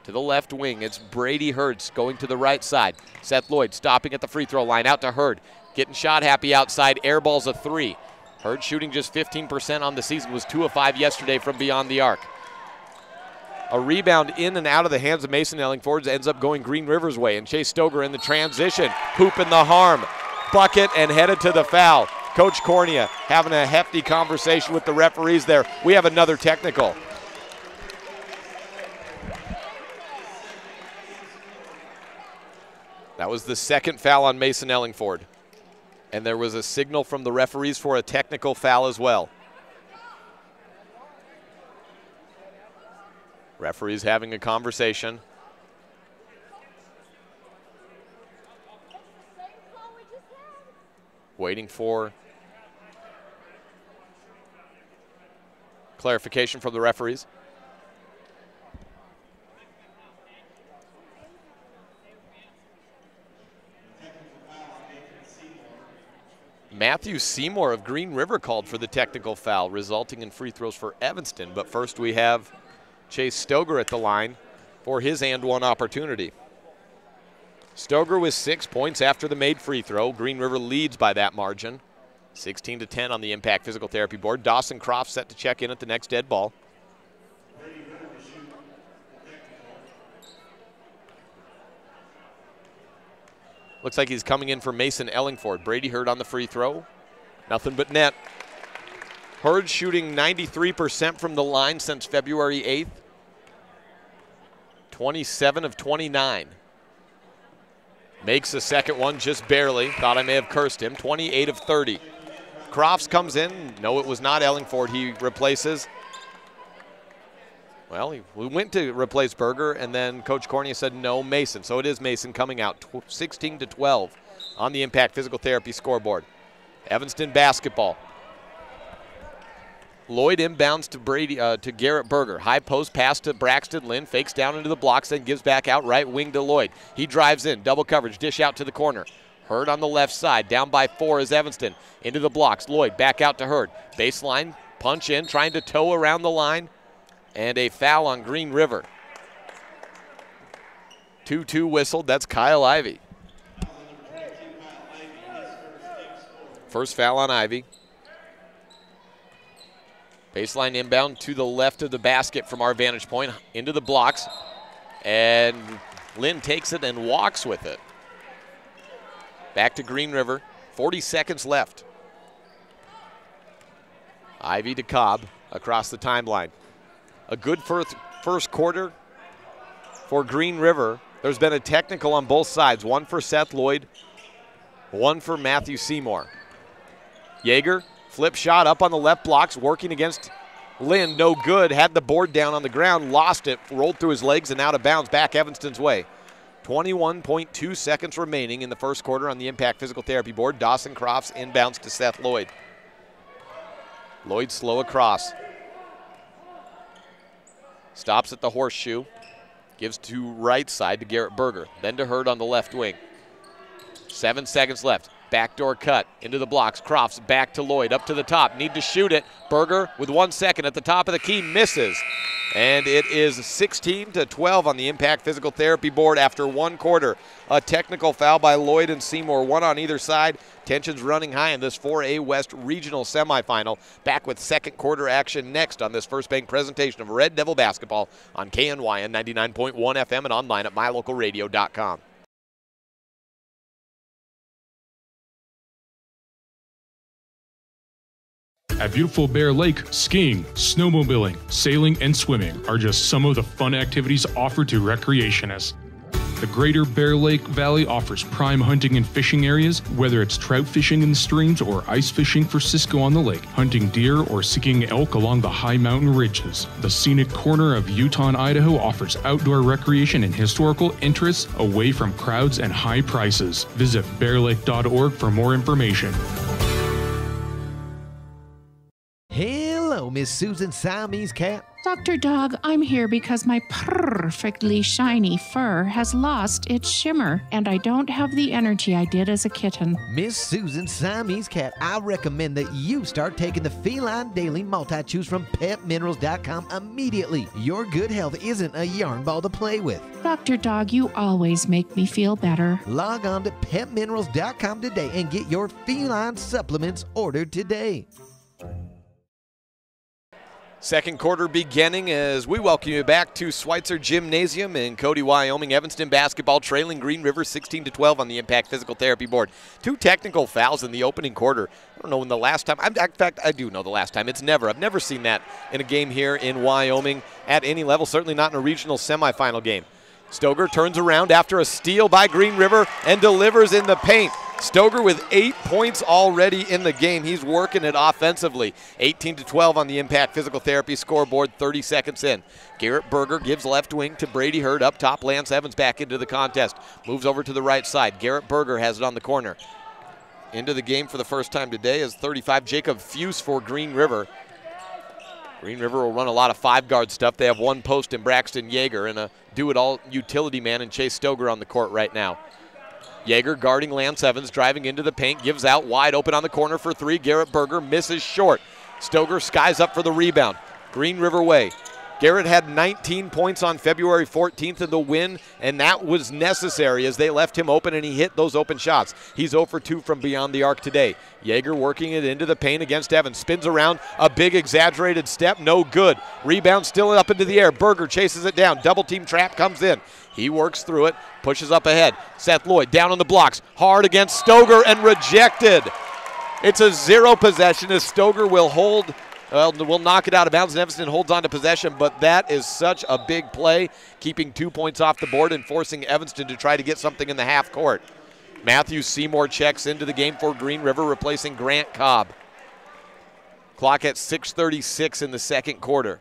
To the left wing, it's Brady Hurd going to the right side. Seth Lloyd stopping at the free throw line, out to Hurd. Getting shot happy outside, airballs a 3. Hurd shooting just 15% on the season, was 2 of 5 yesterday from beyond the arc. A rebound in and out of the hands of Mason Ellingford ends up going Green River's way, and Chase Stoger in the transition, pooping the harm. Bucket and headed to the foul. Coach Cornea having a hefty conversation with the referees there. We have another technical. That was the second foul on Mason Ellingford. And there was a signal from the referees for a technical foul as well. Referees having a conversation. Waiting for clarification from the referees. Matthew Seymour of Green River called for the technical foul, resulting in free throws for Evanston. But first we have Chase Stoger at the line for his and one opportunity. Stoger with 6 points after the made free throw. Green River leads by that margin. 16-10 on the Impact Physical Therapy board. Dawson Croft set to check in at the next dead ball. Looks like he's coming in for Mason Ellingford. Brady Hurd on the free throw. Nothing but net. Hurd shooting 93% from the line since February 8th. 27 of 29. Makes the second one just barely. Thought I may have cursed him. 28 of 30. Crofts comes in. No, it was not Ellingford he replaces. Well, we went to replace Berger, and then Coach Cornea said no, Mason. So it is Mason coming out, 16-12 on the Impact Physical Therapy scoreboard. Evanston basketball. Lloyd inbounds to Garrett Berger. High post pass to Braxton Lynn. Fakes down into the blocks, then gives back out right wing to Lloyd. He drives in, double coverage, dish out to the corner. Hurd on the left side. Down by 4 is Evanston. Into the blocks. Lloyd back out to Hurd. Baseline, punch in, trying to toe around the line. And a foul on Green River. 2-2 whistled. That's Kyle Ivey. First foul on Ivey. Baseline inbound to the left of the basket from our vantage point. Into the blocks. And Lynn takes it and walks with it. Back to Green River. 40 seconds left. Ivey to Cobb across the timeline. A good first quarter for Green River. There's been a technical on both sides. One for Seth Lloyd, one for Matthew Seymour. Yeager, flip shot up on the left blocks, working against Lynn. No good. Had the board down on the ground, lost it, rolled through his legs and out of bounds, back Evanston's way. 21.2 seconds remaining in the first quarter on the Impact Physical Therapy board. Dawson Crofts inbounds to Seth Lloyd. Lloyd slow across. Stops at the horseshoe. Gives to right side to Garrett Berger. Then to Hurd on the left wing. 7 seconds left. Backdoor cut into the blocks. Crofts back to Lloyd. Up to the top. Need to shoot it. Berger with 1 second at the top of the key. Misses. And it is 16-12 on the Impact Physical Therapy board after one quarter. A technical foul by Lloyd and Seymour, one on either side. Tensions running high in this 4A West Regional Semifinal. Back with second quarter action next on this First Bank presentation of Red Devil basketball on KNYN 99.1 FM and online at mylocalradio.com. At beautiful Bear Lake, skiing, snowmobiling, sailing, and swimming are just some of the fun activities offered to recreationists. The Greater Bear Lake Valley offers prime hunting and fishing areas, whether it's trout fishing in the streams or ice fishing for Cisco on the lake, hunting deer or seeking elk along the high mountain ridges. The scenic corner of Utah and Idaho offers outdoor recreation and historical interests away from crowds and high prices. Visit bearlake.org for more information. Hello, Miss Susan Siamese Cat. Dr. Dog, I'm here because my perfectly shiny fur has lost its shimmer, and I don't have the energy I did as a kitten. Miss Susan Siamese Cat, I recommend that you start taking the Feline Daily Multi-Chews from PetMinerals.com immediately. Your good health isn't a yarn ball to play with. Dr. Dog, you always make me feel better. Log on to PetMinerals.com today and get your feline supplements ordered today. Second quarter beginning as we welcome you back to Schweitzer Gymnasium in Cody, Wyoming. Evanston basketball trailing Green River 16-12 on the Impact Physical Therapy board. 2 technical fouls in the opening quarter. I don't know when the last time, in fact, I do know the last time. I've never seen that in a game here in Wyoming at any level, certainly not in a regional semifinal game. Stoger turns around after a steal by Green River and delivers in the paint. Stoger with 8 points already in the game. He's working it offensively. 18-12 on the Impact Physical Therapy scoreboard, 30 seconds in. Garrett Berger gives left wing to Brady Hurd. Up top, Lance Evans back into the contest. Moves over to the right side. Garrett Berger has it on the corner. Into the game for the first time today is 35, Jacob Fuse for Green River. Green River will run a lot of 5-guard stuff. They have one post in Braxton Yeager and a do-it-all utility man in Chase Stoger on the court right now. Yeager guarding Lance Evans, driving into the paint, gives out wide open on the corner for 3. Garrett Berger misses short. Stoger skies up for the rebound. Green River way. Garrett had 19 points on February 14th in the win, and that was necessary as they left him open and he hit those open shots. He's 0 for 2 from beyond the arc today. Yeager working it into the paint against Evans. Spins around, a big exaggerated step, no good. Rebound still up into the air. Berger chases it down. Double team trap comes in. He works through it, pushes up ahead. Seth Lloyd down on the blocks. Hard against Stoger and rejected. It's a 0 possession as Stoger will hold. We'll knock it out of bounds, and Evanston holds on to possession, but that is such a big play, keeping 2 points off the board and forcing Evanston to try to get something in the half court. Matthew Seymour checks into the game for Green River, replacing Grant Cobb. Clock at 6:36 in the second quarter.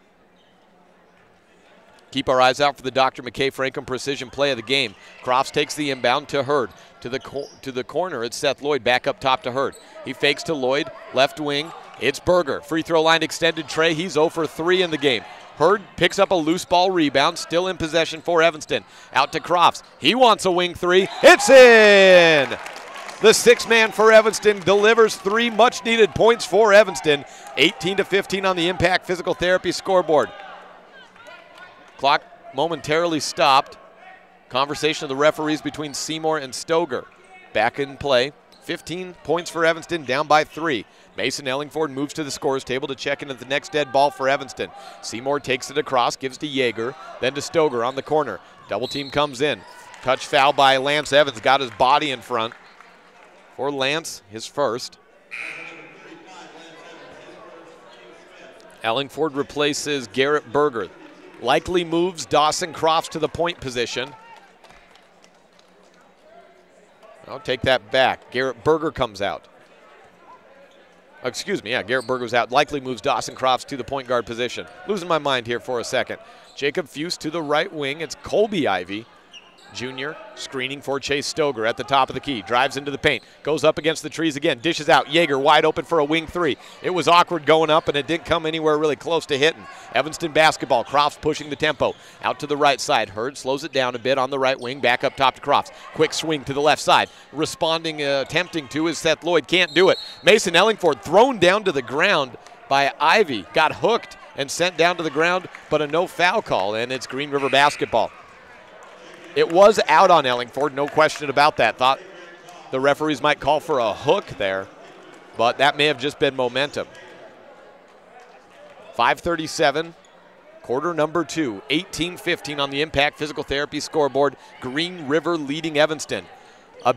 Keep our eyes out for the Dr. McKay Franklin precision play of the game. Crofts takes the inbound to Hurd. To the corner, it's Seth Lloyd back up top to Hurd. He fakes to Lloyd, left wing. It's Berger. Free throw line extended tray. He's 0 for 3 in the game. Hurd picks up a loose ball rebound, still in possession for Evanston. Out to Crofts. He wants a wing three. It's in! The six-man for Evanston delivers 3 much-needed points for Evanston. 18-15 on the Impact Physical Therapy scoreboard. Clock momentarily stopped. Conversation of the referees between Seymour and Stoger. Back in play. 15 points for Evanston, down by 3. Mason Ellingford moves to the scorer's table to check into the next dead ball for Evanston. Seymour takes it across, gives to Yeager, then to Stoger on the corner. Double team comes in. Touch foul by Lance Evans, got his body in front. For Lance, his first. Ellingford replaces Garrett Berger. Likely moves Dawson Crofts to the point position. I'll take that back. Garrett Berger comes out. Excuse me, yeah, Garrett Berger's out. Likely moves Dawson Crofts to the point guard position. Losing my mind here for a second. Jacob Fuse to the right wing. It's Colby Ivy, Jr., screening for Chase Stoger at the top of the key. Drives into the paint. Goes up against the trees again. Dishes out. Yeager wide open for a wing three. It was awkward going up, and it didn't come anywhere really close to hitting. Evanston basketball. Crofts pushing the tempo. Out to the right side. Hurd slows it down a bit on the right wing. Back up top to Crofts. Quick swing to the left side. Responding, attempting to is Seth Lloyd. Can't do it. Mason Ellingford thrown down to the ground by Ivy. Got hooked and sent down to the ground, but a no foul call, and it's Green River basketball. It was out on Ellingford, no question about that. Thought the referees might call for a hook there, but that may have just been momentum. 5:37, quarter number 2, 18-15 on the Impact Physical Therapy scoreboard. Green River leading Evanston. A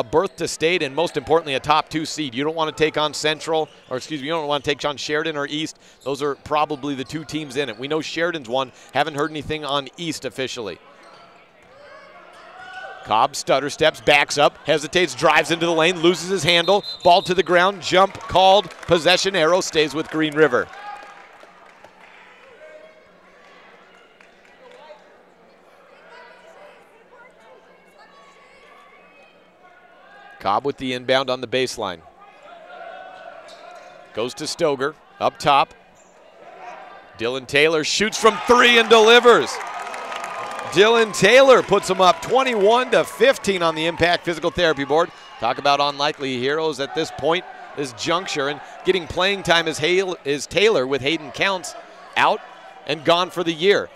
berth to state, and most importantly, a top 2 seed. You don't want to take on Central, you don't want to take on Sheridan or East. Those are probably the 2 teams in it. We know Sheridan's won. Haven't heard anything on East officially. Cobb stutter steps, backs up, hesitates, drives into the lane, loses his handle, ball to the ground, jump called, possession arrow stays with Green River. Cobb with the inbound on the baseline. Goes to Stoger, up top. Dylan Taylor shoots from 3 and delivers. Dylan Taylor puts them up 21-15 on the Impact Physical Therapy board. Talk about unlikely heroes at this point, this juncture, and getting playing time is Taylor with Hayden Counts out and gone for the year.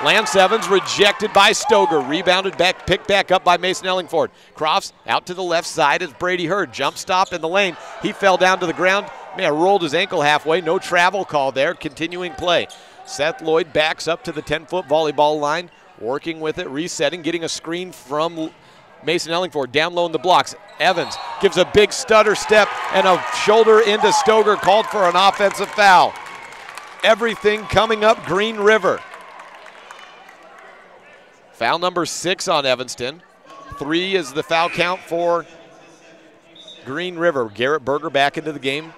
Lance Evans rejected by Stoger, rebounded back, picked back up by Mason Ellingford. Crofts out to the left side as Brady Hurd. Jump stop in the lane. He fell down to the ground. Rolled his ankle halfway. No travel call there. Continuing play. Seth Lloyd backs up to the 10-foot volleyball line. Working with it, resetting, getting a screen from Mason Ellingford. Down low in the blocks. Evans gives a big stutter step and a shoulder into Stoger, called for an offensive foul. Everything coming up Green River. Foul number 6 on Evanston. 3 is the foul count for Green River. Garrett Berger back into the game.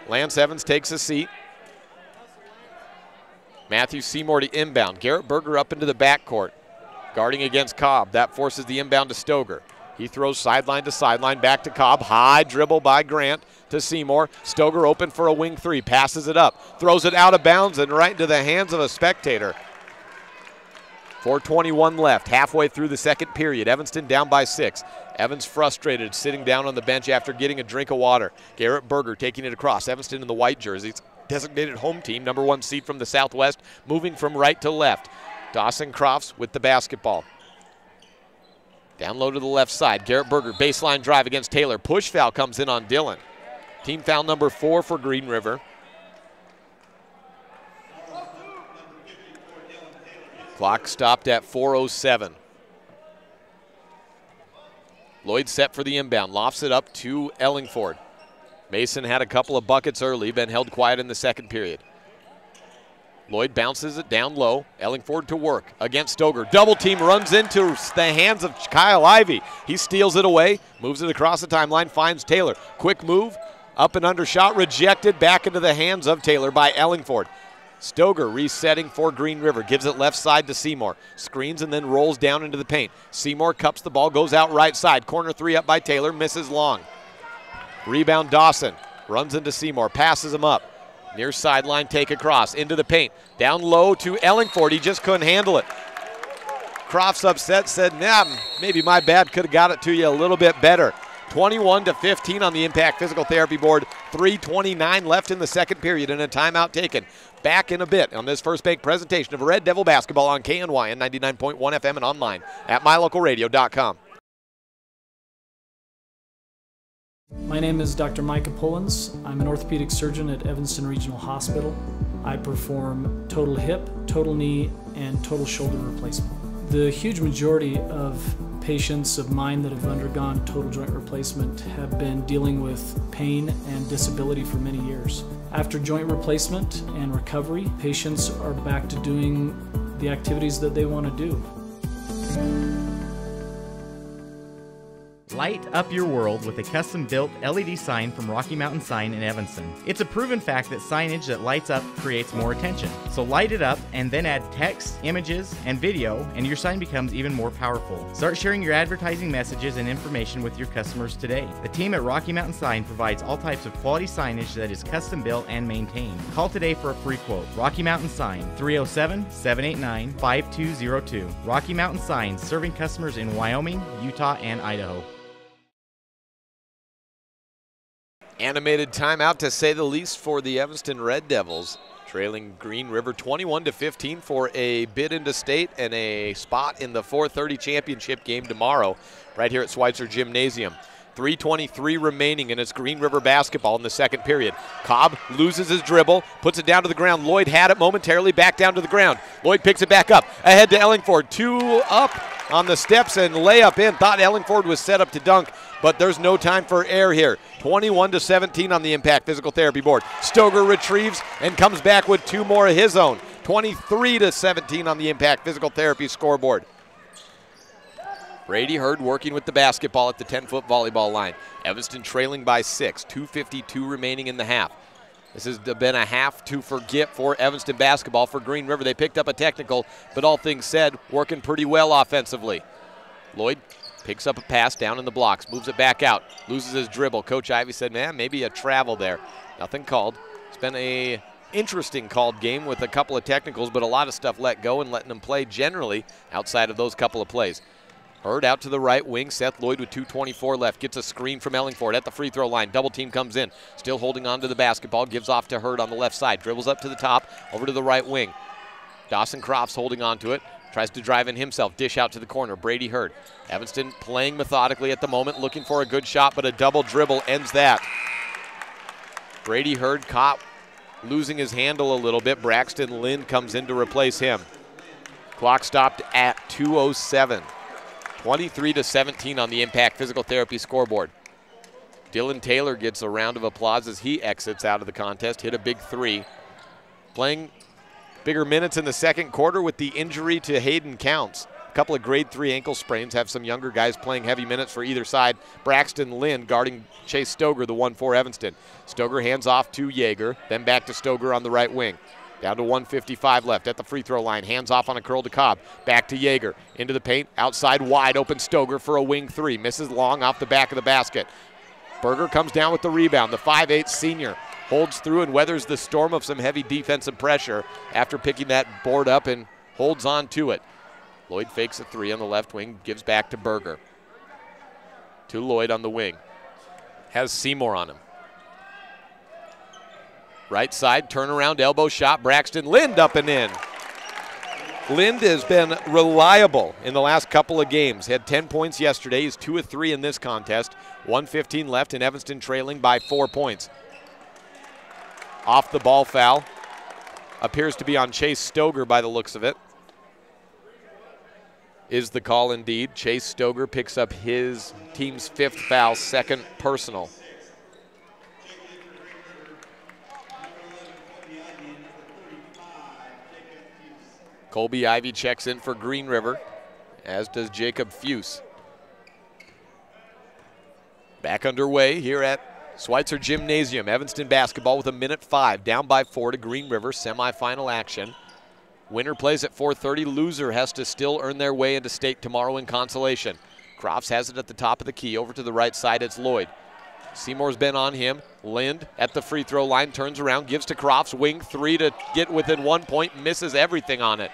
Lance Evans takes a seat. Matthew Seymour to inbound. Garrett Berger up into the backcourt. Guarding against Cobb. That forces the inbound to Stoger. He throws sideline to sideline, back to Cobb. High dribble by Grant to Seymour. Stoger open for a wing 3. Passes it up. Throws it out of bounds and right into the hands of a spectator. 4:21 left, halfway through the second period. Evanston down by 6. Evans frustrated, sitting down on the bench after getting a drink of water. Garrett Berger taking it across. Evanston in the white jerseys. Designated home team, number 1 seed from the Southwest, moving from right to left. Dawson Crofts with the basketball. Down low to the left side. Garrett Berger, baseline drive against Taylor. Push foul comes in on Dillon. Team foul number 4 for Green River. Clock stopped at 4:07. Lloyd set for the inbound. Lofts it up to Ellingford. Mason had a couple of buckets early, been held quiet in the second period. Lloyd bounces it down low. Ellingford to work against Stoger. Double team, runs into the hands of Kyle Ivy. He steals it away, moves it across the timeline, finds Taylor. Quick move, Up and under shot rejected, back into the hands of Taylor by Ellingford. Stoger resetting for Green River, gives it left side to Seymour. Screens and then rolls down into the paint. Seymour cups the ball, goes out right side. Corner three up by Taylor, misses long. Rebound Dawson, runs into Seymour, passes him up. Near sideline, take across, into the paint. Down low to Ellingford, he just couldn't handle it. Croft's upset, said, nah, maybe my bad, could have got it to you a little bit better. 21-15 on the Impact Physical Therapy board. 3:29 left in the second period and a timeout taken. Back in a bit on this First Bank presentation of Red Devil basketball on KNY and 99.1 FM and online at mylocalradio.com. My name is Dr. Micah Pullins. I'm an orthopedic surgeon at Evanston Regional Hospital. I perform total hip, total knee, and total shoulder replacement. The huge majority of patients of mine that have undergone total joint replacement have been dealing with pain and disability for many years. After joint replacement and recovery, patients are back to doing the activities that they want to do. Light up your world with a custom-built LED sign from Rocky Mountain Sign in Evanston. It's a proven fact that signage that lights up creates more attention. So light it up and then add text, images, and video, and your sign becomes even more powerful. Start sharing your advertising messages and information with your customers today. The team at Rocky Mountain Sign provides all types of quality signage that is custom-built and maintained. Call today for a free quote. Rocky Mountain Sign, 307-789-5202. Rocky Mountain Sign, serving customers in Wyoming, Utah, and Idaho. Animated timeout, to say the least, for the Evanston Red Devils, trailing Green River 21-15 for a bid into state and a spot in the 4:30 championship game tomorrow right here at Schweitzer Gymnasium. 3:23 remaining, and it's Green River basketball in the second period. Cobb loses his dribble, puts it down to the ground. Lloyd had it momentarily, back down to the ground. Lloyd picks it back up, ahead to Ellingford. Two up on the steps and layup in. Thought Ellingford was set up to dunk, but there's no time for error here. 21-17 on the Impact Physical Therapy board. Stoger retrieves and comes back with two more of his own. 23-17 on the Impact Physical Therapy scoreboard. Brady Hurd working with the basketball at the 10-foot volleyball line. Evanston trailing by 6, 2:52 remaining in the half. This has been a half to forget for Evanston basketball. For Green River, they picked up a technical, but all things said, working pretty well offensively. Lloyd picks up a pass down in the blocks, moves it back out, loses his dribble. Coach Ivey said, man, maybe a travel there. Nothing called. It's been a interesting called game with a couple of technicals, but a lot of stuff let go and letting them play generally outside of those couple of plays. Hurd out to the right wing. Seth Lloyd with 2:24 left. Gets a screen from Ellingford at the free throw line. Double team comes in. Still holding on to the basketball. Gives off to Hurd on the left side. Dribbles up to the top. Over to the right wing. Dawson Crofts holding on to it. Tries to drive in himself. Dish out to the corner. Brady Hurd. Evanston playing methodically at the moment. Looking for a good shot, but a double dribble ends that. Brady Hurd caught losing his handle a little bit. Braxton Lind comes in to replace him. Clock stopped at 2:07. 23-17 on the Impact Physical Therapy scoreboard. Dylan Taylor gets a round of applause as he exits out of the contest, hit a big three. Playing bigger minutes in the second quarter with the injury to Hayden Counts. A couple of grade 3 ankle sprains, have some younger guys playing heavy minutes for either side. Braxton Lind guarding Chase Stoger, the 1-4 Evanston. Stoger hands off to Yeager, then back to Stoger on the right wing. Down to 1:55 left at the free throw line. Hands off on a curl to Cobb. Back to Yeager. Into the paint. Outside wide open Stoger for a wing three. Misses long off the back of the basket. Berger comes down with the rebound. The 5'8 senior holds through and weathers the storm of some heavy defensive pressure after picking that board up and holds on to it. Lloyd fakes a three on the left wing. Gives back to Berger. To Lloyd on the wing. Has Seymour on him. Right side, turnaround, elbow shot, Braxton Lind up and in. Lind has been reliable in the last couple of games. Had 10 points yesterday. He's 2 of 3 in this contest. 1:15 left and Evanston trailing by 4 points. Off the ball foul. Appears to be on Chase Stoger by the looks of it. Is the call indeed. Chase Stoger picks up his team's 5th foul, 2nd personal. Colby Ivy checks in for Green River, as does Jacob Fuse. Back underway here at Schweitzer Gymnasium, Evanston basketball with 1:05, down by 4 to Green River, semifinal action. Winner plays at 4:30. Loser has to still earn their way into state tomorrow in consolation. Crofts has it at the top of the key. Over to the right side, it's Lloyd. Seymour's been on him. Lind at the free throw line, turns around, gives to Crofts. Wing 3 to get within 1 point, misses everything on it.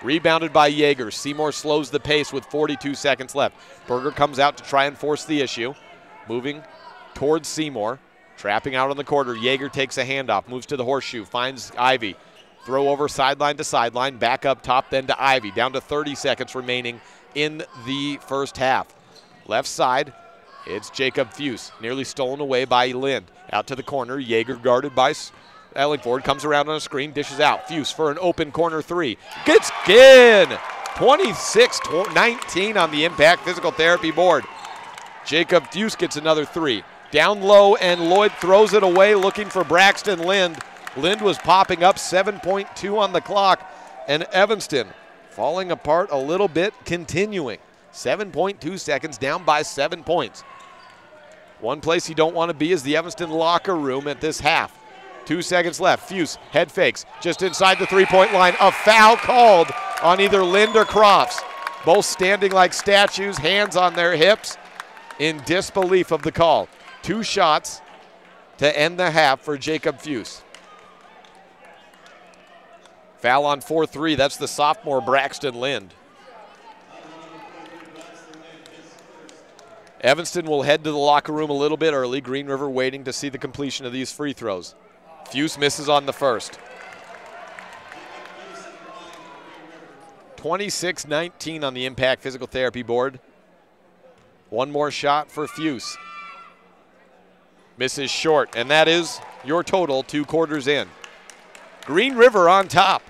Rebounded by Yeager. Seymour slows the pace with 42 seconds left. Berger comes out to try and force the issue. Moving towards Seymour. Trapping out on the quarter. Yeager takes a handoff, moves to the horseshoe, finds Ivy. Throw over sideline to sideline, back up top, then to Ivy. Down to 30 seconds remaining in the first half. Left side, it's Jacob Fuse. Nearly stolen away by Lind. Out to the corner, Yeager guarded by Ellingford. Comes around on a screen, dishes out. Fuse for an open corner 3. Gets in! 26-19 on the Impact Physical Therapy board. Jacob Fuse gets another 3. Down low, and Lloyd throws it away looking for Braxton Lind. Lind was popping up, 7.2 on the clock, and Evanston falling apart a little bit, continuing. 7.2 seconds, down by 7 points. One place you don't want to be is the Evanston locker room at this half. 2 seconds left. Fuse, head fakes, just inside the three-point line. A foul called on either Lind or Crofts. Both standing like statues, hands on their hips, in disbelief of the call. 2 shots to end the half for Jacob Fuse. Foul on 4-3, that's the sophomore Braxton Lind. Evanston will head to the locker room a little bit early. Green River waiting to see the completion of these free throws. Fuse misses on the first. 26-19 on the Impact Physical Therapy board. One more shot for Fuse. Misses short, and that is your total 2 quarters in. Green River on top,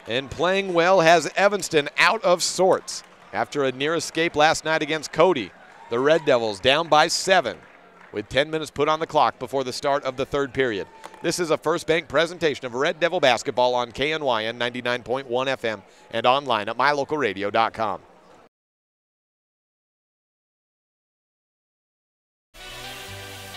and playing well has Evanston out of sorts. After a near escape last night against Cody, the Red Devils down by 7 with 10 minutes put on the clock before the start of the third period. This is a First Bank presentation of Red Devil basketball on KNYN 99.1 FM and online at mylocalradio.com.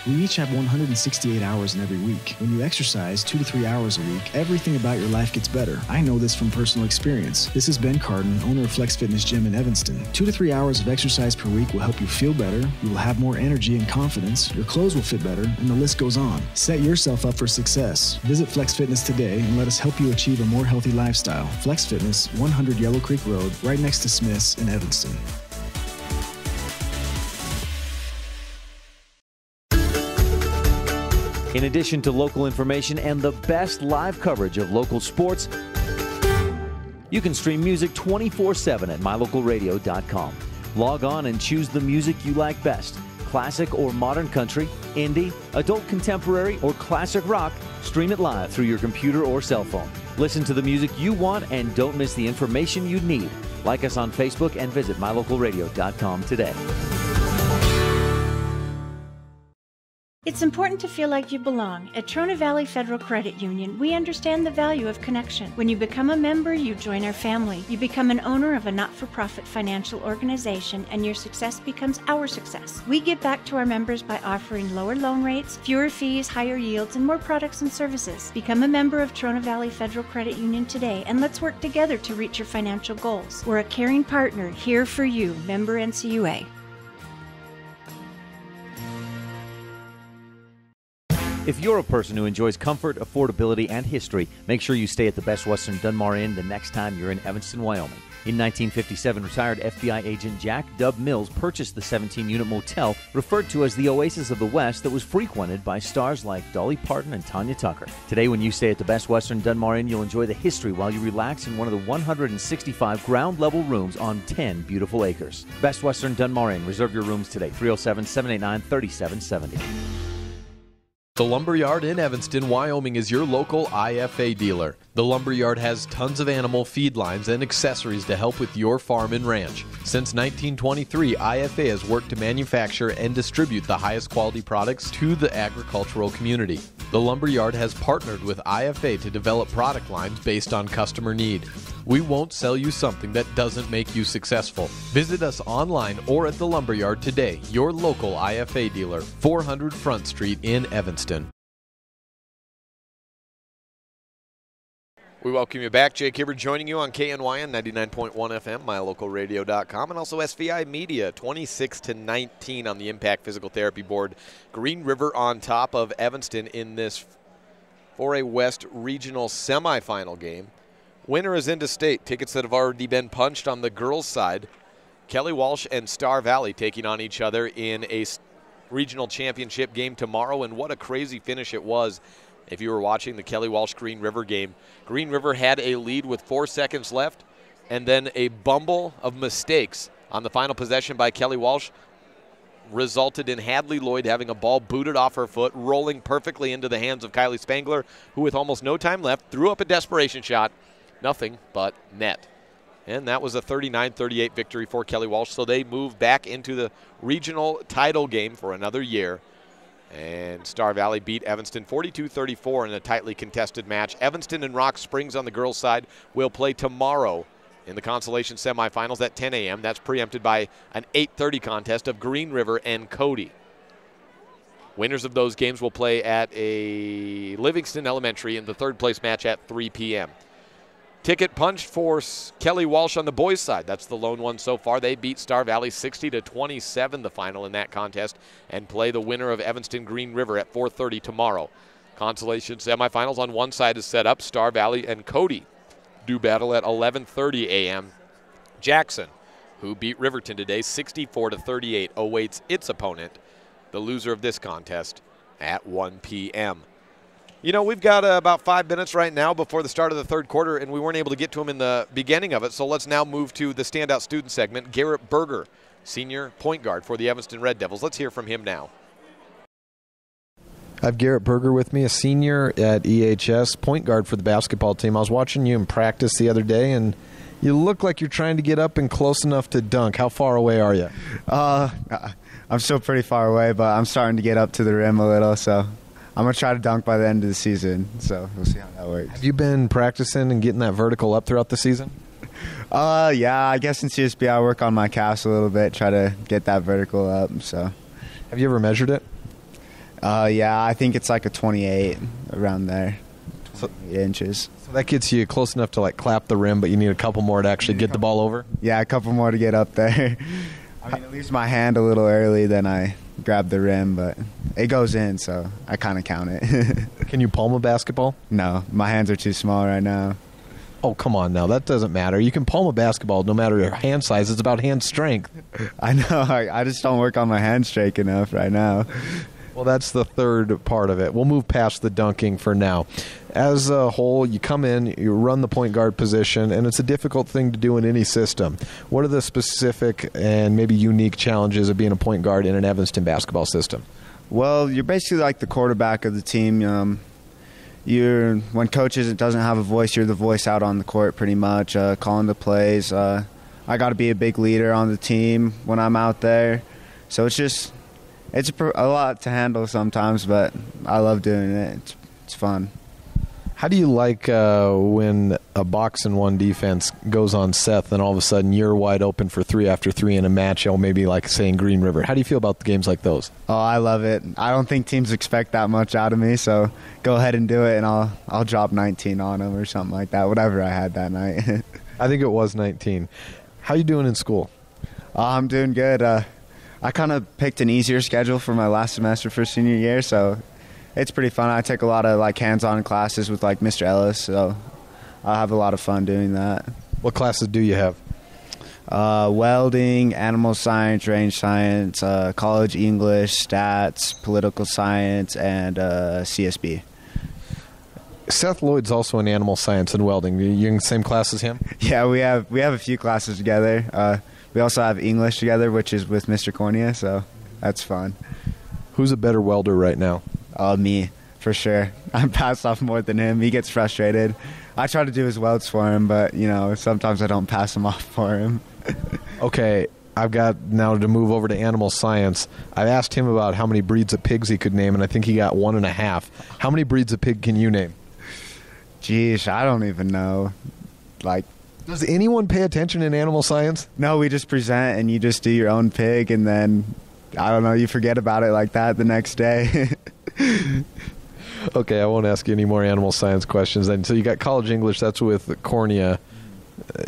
We each have 168 hours in every week. When you exercise 2 to 3 hours a week, everything about your life gets better. I know this from personal experience. This is Ben Carden, owner of Flex Fitness Gym in Evanston. 2 to 3 hours of exercise per week will help you feel better, you will have more energy and confidence, your clothes will fit better, and the list goes on. Set yourself up for success. Visit Flex Fitness today and let us help you achieve a more healthy lifestyle. Flex Fitness, 100 Yellow Creek Road, right next to Smith's in Evanston. In addition to local information and the best live coverage of local sports, you can stream music 24/7 at mylocalradio.com. Log on and choose the music you like best. Classic or modern country, indie, adult contemporary, or classic rock. Stream it live through your computer or cell phone. Listen to the music you want and don't miss the information you need. Like us on Facebook and visit mylocalradio.com today. It's important to feel like you belong. At Trona Valley Federal Credit Union, we understand the value of connection. When you become a member, you join our family. You become an owner of a not-for-profit financial organization, and your success becomes our success. We give back to our members by offering lower loan rates, fewer fees, higher yields, and more products and services. Become a member of Trona Valley Federal Credit Union today, and let's work together to reach your financial goals. We're a caring partner here for you. Member NCUA. If you're a person who enjoys comfort, affordability, and history, make sure you stay at the Best Western Dunmar Inn the next time you're in Evanston, Wyoming. In 1957, retired FBI agent Jack Dub Mills purchased the 17-unit motel referred to as the Oasis of the West that was frequented by stars like Dolly Parton and Tanya Tucker. Today, when you stay at the Best Western Dunmar Inn, you'll enjoy the history while you relax in one of the 165 ground-level rooms on 10 beautiful acres. Best Western Dunmar Inn. Reserve your rooms today, 307-789-3770. The Lumberyard in Evanston, Wyoming is your local IFA dealer. The Lumberyard has tons of animal feed lines and accessories to help with your farm and ranch. Since 1923, IFA has worked to manufacture and distribute the highest quality products to the agricultural community. The Lumberyard has partnered with IFA to develop product lines based on customer need. We won't sell you something that doesn't make you successful. Visit us online or at the Lumberyard today, your local IFA dealer, 400 Front Street in Evanston. We welcome you back. Jake Hibbert joining you on KNYN 99.1 FM, mylocalradio.com, and also SVI Media, 26-19 on the Impact Physical Therapy Board. Green River on top of Evanston in this 4A West Regional semifinal game. Winner is into state. Tickets that have already been punched on the girls' side. Kelly Walsh and Star Valley taking on each other in a regional championship game tomorrow, and what a crazy finish it was. If you were watching the Kelly Walsh-Green River game, Green River had a lead with 4 seconds left, and then a bumble of mistakes on the final possession by Kelly Walsh resulted in Hadley Lloyd having a ball booted off her foot, rolling perfectly into the hands of Kylie Spangler, who with almost no time left threw up a desperation shot. Nothing but net. And that was a 39-38 victory for Kelly Walsh, so they move back into the regional title game for another year. And Star Valley beat Evanston 42-34 in a tightly contested match. Evanston and Rock Springs on the girls' side will play tomorrow in the consolation semifinals at 10 a.m. That's preempted by an 8:30 contest of Green River and Cody. Winners of those games will play at a Livingston Elementary in the third-place match at 3 p.m. Ticket punched for Kelly Walsh on the boys' side. That's the lone one so far. They beat Star Valley 60-27, the final in that contest, and play the winner of Evanston Green River at 4:30 tomorrow. Consolation semifinals on one side is set up. Star Valley and Cody do battle at 11:30 a.m. Jackson, who beat Riverton today 64-38, awaits its opponent, the loser of this contest, at 1 p.m. You know, we've got about 5 minutes right now before the start of the third quarter, and we weren't able to get to him in the beginning of it, so let's now move to the standout student segment. Garrett Berger, senior point guard for the Evanston Red Devils. Let's hear from him now. I have Garrett Berger with me, a senior at EHS, point guard for the basketball team. I was watching you in practice the other day, and you look like you're trying to get up and close enough to dunk. How far away are you? I'm still pretty far away, but I'm starting to get up to the rim a little, so I'm going to try to dunk by the end of the season, so we'll see how that works. Have you been practicing and getting that vertical up throughout the season? Yeah, I guess in CSB I work on my calves a little bit, try to get that vertical up. So, have you ever measured it? Yeah, I think it's like a 28 around there, 28 inches. So that gets you close enough to like clap the rim, but you need a couple more to actually get the ball over? Yeah, a couple more to get up there. I mean, it leaves my hand a little early, then I grab the rim, but it goes in, so I kind of count it. Can you palm a basketball? No, my hands are too small right now. Oh, come on now. That doesn't matter. You can palm a basketball no matter your hand size. It's about hand strength. I know. I just don't work on my hand strength enough right now. Well, that's the third part of it. We'll move past the dunking for now. As a whole, you come in, you run the point guard position, and it's a difficult thing to do in any system. What are the specific and maybe unique challenges of being a point guard in an Evanston basketball system? Well, you're basically like the quarterback of the team. When coaches doesn't have a voice, you're the voice out on the court pretty much, calling the plays. I got to be a big leader on the team when I'm out there. So it's a lot to handle sometimes, but I love doing it. It's fun. How do you like when a box and one defense goes on Seth and all of a sudden you're wide open for 3 after 3 in a match, maybe like saying Green River? How do you feel about the games like those? Oh, I love it. I don't think teams expect that much out of me, so go ahead and do it, and I'll drop 19 on them or something like that, whatever I had that night. I think it was 19. How you doing in school? I'm doing good. I kind of picked an easier schedule for my last semester for senior year, so it's pretty fun. I take a lot of hands-on classes with Mr. Ellis, so I have a lot of fun doing that. What classes do you have? Welding, animal science, range science, college English, stats, political science, and CSB. Seth Lloyd's also in animal science and welding. You in the same class as him? Yeah, we have a few classes together. We also have English together, which is with Mr. Cornea, so that's fun. Who's a better welder right now? Me, for sure. I'm passed off more than him. He gets frustrated. I try to do his welds for him, but, sometimes I don't pass him off for him. Okay, I've got now to move over to animal science. I asked him about how many breeds of pigs he could name, and I think he got 1.5. How many breeds of pig can you name? Geez, I don't even know. Like, does anyone pay attention in animal science? No, we just present and you just do your own pig, and then, I don't know, you forget about it like that the next day. Okay, I won't ask you any more animal science questions then. So you got college English, that's with Cornea.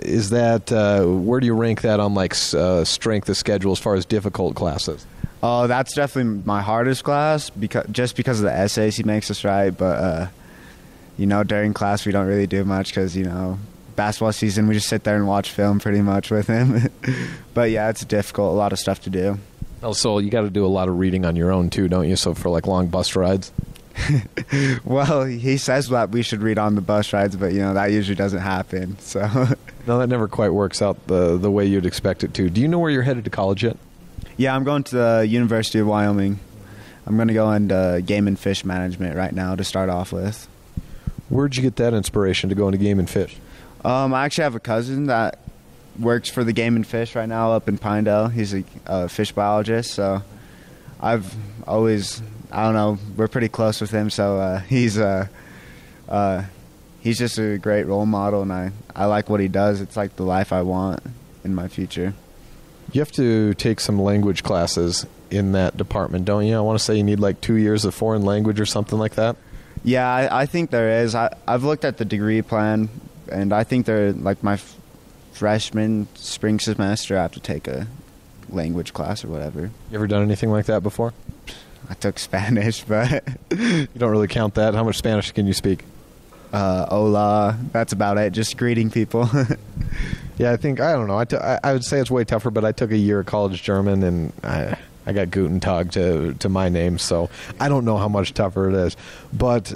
Is that, where do you rank that on like strength of schedule as far as difficult classes? Oh, that's definitely my hardest class, just because of the essays he makes us write. But, during class we don't really do much because, basketball season, we just sit there and watch film pretty much with him. But yeah, it's difficult, a lot of stuff to do. Oh, so you got to do a lot of reading on your own too, don't you? So for like long bus rides? Well, he says that we should read on the bus rides, but that usually doesn't happen. So no, that never quite works out the way you'd expect it to. Do you know where you're headed to college yet? Yeah, I'm going to the University of Wyoming. I'm going to go into game and fish management right now to start off with. Where'd you get that inspiration to go into game and fish? I actually have a cousin that works for the game and fish right now up in Pinedale. He's a fish biologist, so I've always, I don't know, we're pretty close with him, so he's just a great role model, and I like what he does. It's like the life I want in my future. You have to take some language classes in that department, don't you? I want to say you need like 2 years of foreign language or something like that. Yeah, I think there is. I've looked at the degree plan, and I think they're like my freshman spring semester I have to take a language class or whatever. You ever done anything like that before? I took Spanish, but you don't really count that. How much Spanish can you speak? Hola. That's about it. Just greeting people. Yeah, I don't know. I would say it's way tougher, but I took a year of college German, and I got Guten Tag to my name, so I don't know how much tougher it is. But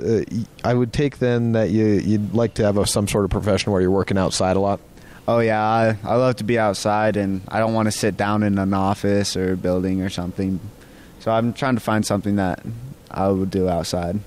I would take then that you'd like to have some sort of profession where you're working outside a lot. Oh, yeah. I love to be outside, and I don't want to sit down in an office or a building or something. So I'm trying to find something that I would do outside.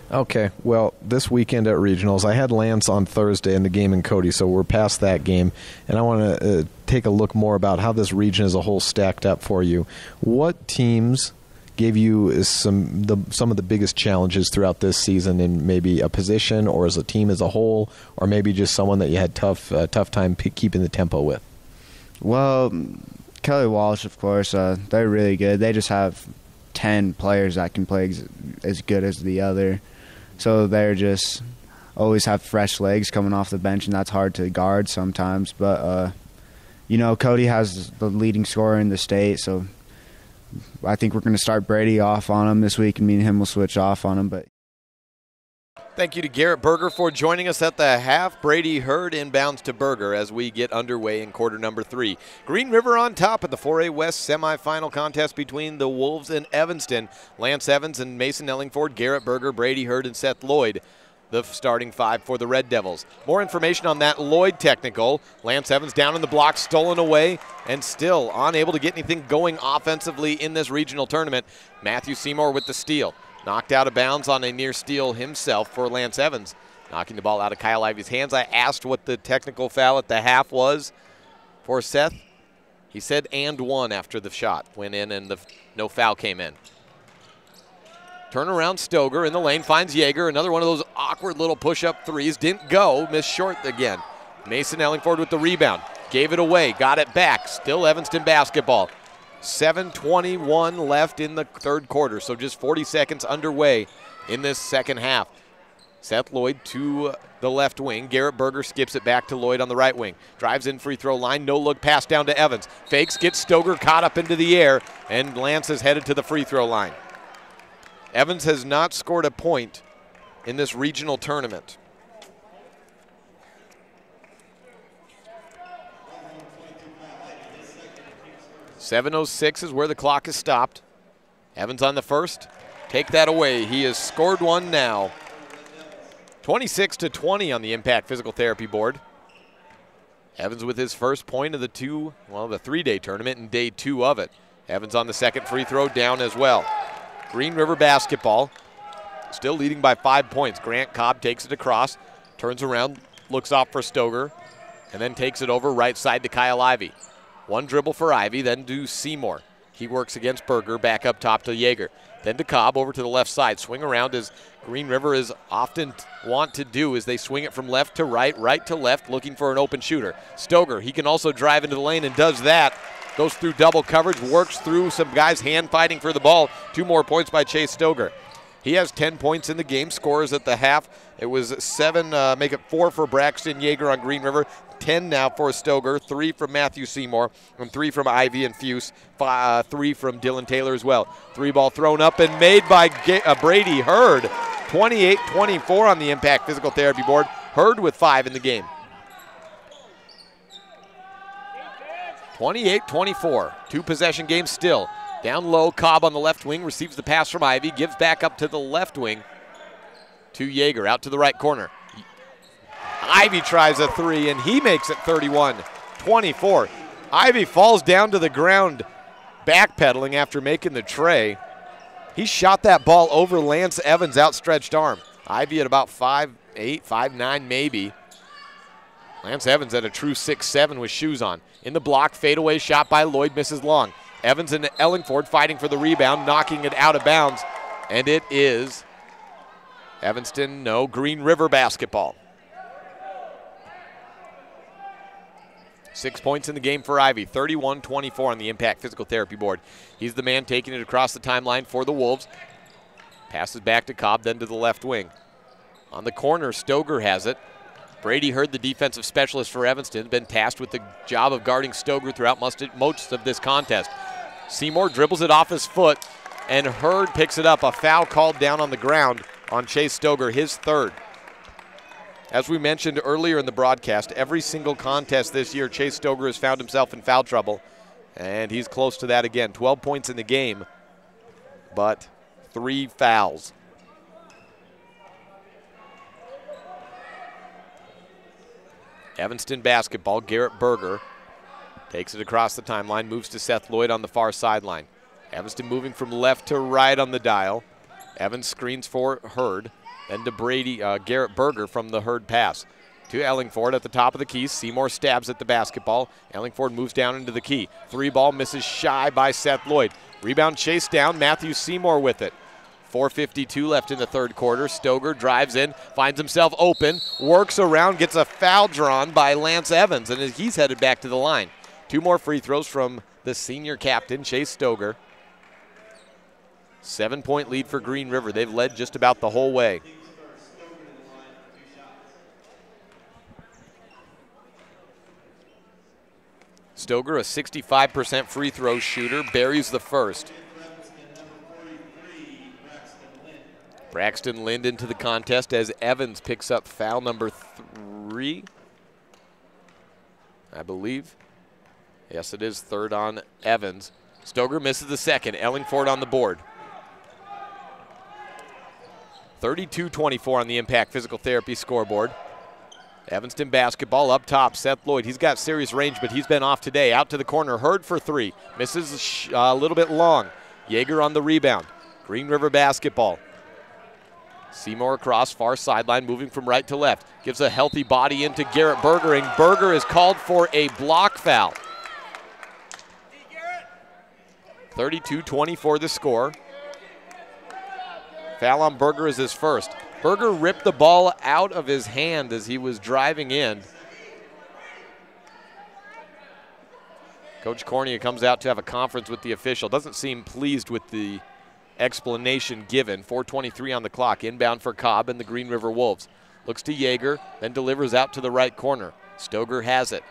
Okay, well, this weekend at regionals, I had Lance on Thursday in the game in Cody, so we're past that game, and I want to take a look more about how this region as a whole stacked up for you. What teams gave you some of the biggest challenges throughout this season in maybe a position or as a team as a whole, or maybe just someone that you had tough time keeping the tempo with? Well, Kelly Walsh, of course, they're really good. They just have 10 players that can play as good as the other. So they're just always have fresh legs coming off the bench, and that's hard to guard sometimes. But, Cody has the leading scorer in the state, so I think we're going to start Brady off on him this week, and me and him will switch off on him. But thank you to Garrett Berger for joining us at the half. Brady Hurd inbounds to Berger as we get underway in quarter number 3. Green River on top of the 4A West semifinal contest between the Wolves and Evanston. Lance Evans and Mason Ellingford, Garrett Berger, Brady Hurd, and Seth Lloyd, the starting 5 for the Red Devils. More information on that Lloyd technical. Lance Evans down in the block, stolen away, and still unable to get anything going offensively in this regional tournament. Matthew Seymour with the steal. Knocked out of bounds on a near steal himself for Lance Evans. Knocking the ball out of Kyle Ivy's hands. I asked what the technical foul at the half was for Seth. He said and one after the shot went in and no foul came in. Turnaround Stoger in the lane, finds Yeager. Another one of those awkward little push-up threes. Didn't go, missed short again. Mason Ellingford with the rebound. Gave it away, got it back. Still Evanston basketball. 7:21 left in the third quarter, so just 40 seconds underway in this second half. Seth Lloyd to the left wing. Garrett Berger skips it back to Lloyd on the right wing. Drives in free throw line, no look pass down to Evans. Fakes, gets Stoger caught up into the air, and Lance is headed to the free throw line. Evans has not scored a point in this regional tournament. .706 is where the clock is stopped. Evans on the first. Take that away. He has scored one now. 26-20 on the Impact Physical Therapy board. Evans with his first point of the 3-day tournament and day 2 of it. Evans on the second free throw, down as well. Green River basketball still leading by 5 points. Grant Cobb takes it across, turns around, looks off for Stoger, and then takes it over right side to Kyle Ivy. One dribble for Ivy, then to Seymour. He works against Berger, back up top to Yeager. Then to Cobb, over to the left side. Swing around as Green River is often want to do as they swing it from left to right to left, looking for an open shooter. Stoger, he can also drive into the lane and does that. Goes through double coverage, works through some guys hand fighting for the ball. 2 more points by Chase Stoger. He has 10 points in the game, scores at the half. It was 7, make it 4 for Braxton Yeager on Green River. 10 now for Stoger, 3 from Matthew Seymour, and 3 from Ivy and Fuse, 3 from Dylan Taylor as well. 3-ball thrown up and made by Brady Hurd. 28-24 on the Impact Physical Therapy board. Hurd with 5 in the game. 28-24, 2-possession game still. Down low, Cobb on the left wing receives the pass from Ivy, gives back up to the left wing to Yeager, out to the right corner. Ivy tries a 3, and he makes it 31-24. Ivy falls down to the ground, backpedaling after making the tray. He shot that ball over Lance Evans' outstretched arm. Ivy at about 5'8", 5'9", maybe. Lance Evans at a true 6'7" with shoes on. In the block, fadeaway shot by Lloyd, misses long. Evans and Ellingford fighting for the rebound, knocking it out of bounds. And it is Evanston, no, Green River basketball. 6 points in the game for Ivy, 31-24 on the Impact Physical Therapy board. He's the man taking it across the timeline for the Wolves. Passes back to Cobb, then to the left wing. On the corner, Stoger has it. Brady Hurd, the defensive specialist for Evanston, been tasked with the job of guarding Stoger throughout most of this contest. Seymour dribbles it off his foot, and Hurd picks it up. A foul called down on the ground on Chase Stoger, his 3rd. As we mentioned earlier in the broadcast, every single contest this year, Chase Stoger has found himself in foul trouble, and he's close to that again. 12 points in the game, but 3 fouls. Evanston basketball, Garrett Berger takes it across the timeline, moves to Seth Lloyd on the far sideline. Evanston moving from left to right on the dial. Evans screens for Hurd. Then to Garrett Berger from the Hurd pass. To Ellingford at the top of the key. Seymour stabs at the basketball. Ellingford moves down into the key. 3-ball misses shy by Seth Lloyd. Rebound chased down. Matthew Seymour with it. 4:52 left in the 3rd quarter. Stoger drives in, finds himself open, works around, gets a foul drawn by Lance Evans, and he's headed back to the line. 2 more free throws from the senior captain, Chase Stoger. 7-point lead for Green River. They've led just about the whole way. Stoger, a 65% free throw shooter, buries the first. Braxton Lind into the contest as Evans picks up foul number 3, I believe. Yes, it is 3rd on Evans. Stoger misses the 2nd. Ellingford on the board. 32-24 on the Impact Physical Therapy scoreboard. Evanston basketball up top. Seth Lloyd, he's got serious range, but he's been off today. Out to the corner, Hurd for 3. Misses a little bit long. Yeager on the rebound. Green River basketball. Seymour across, far sideline, moving from right to left. Gives a healthy body into Garrett Berger, and Berger is called for a block foul. 32-24 the score. Foul on Berger is his first. Berger ripped the ball out of his hand as he was driving in. Coach Cornea comes out to have a conference with the official. Doesn't seem pleased with the explanation given. 4:23 on the clock. Inbound for Cobb and the Green River Wolves. Looks to Yeager, then delivers out to the right corner. Stoger has it.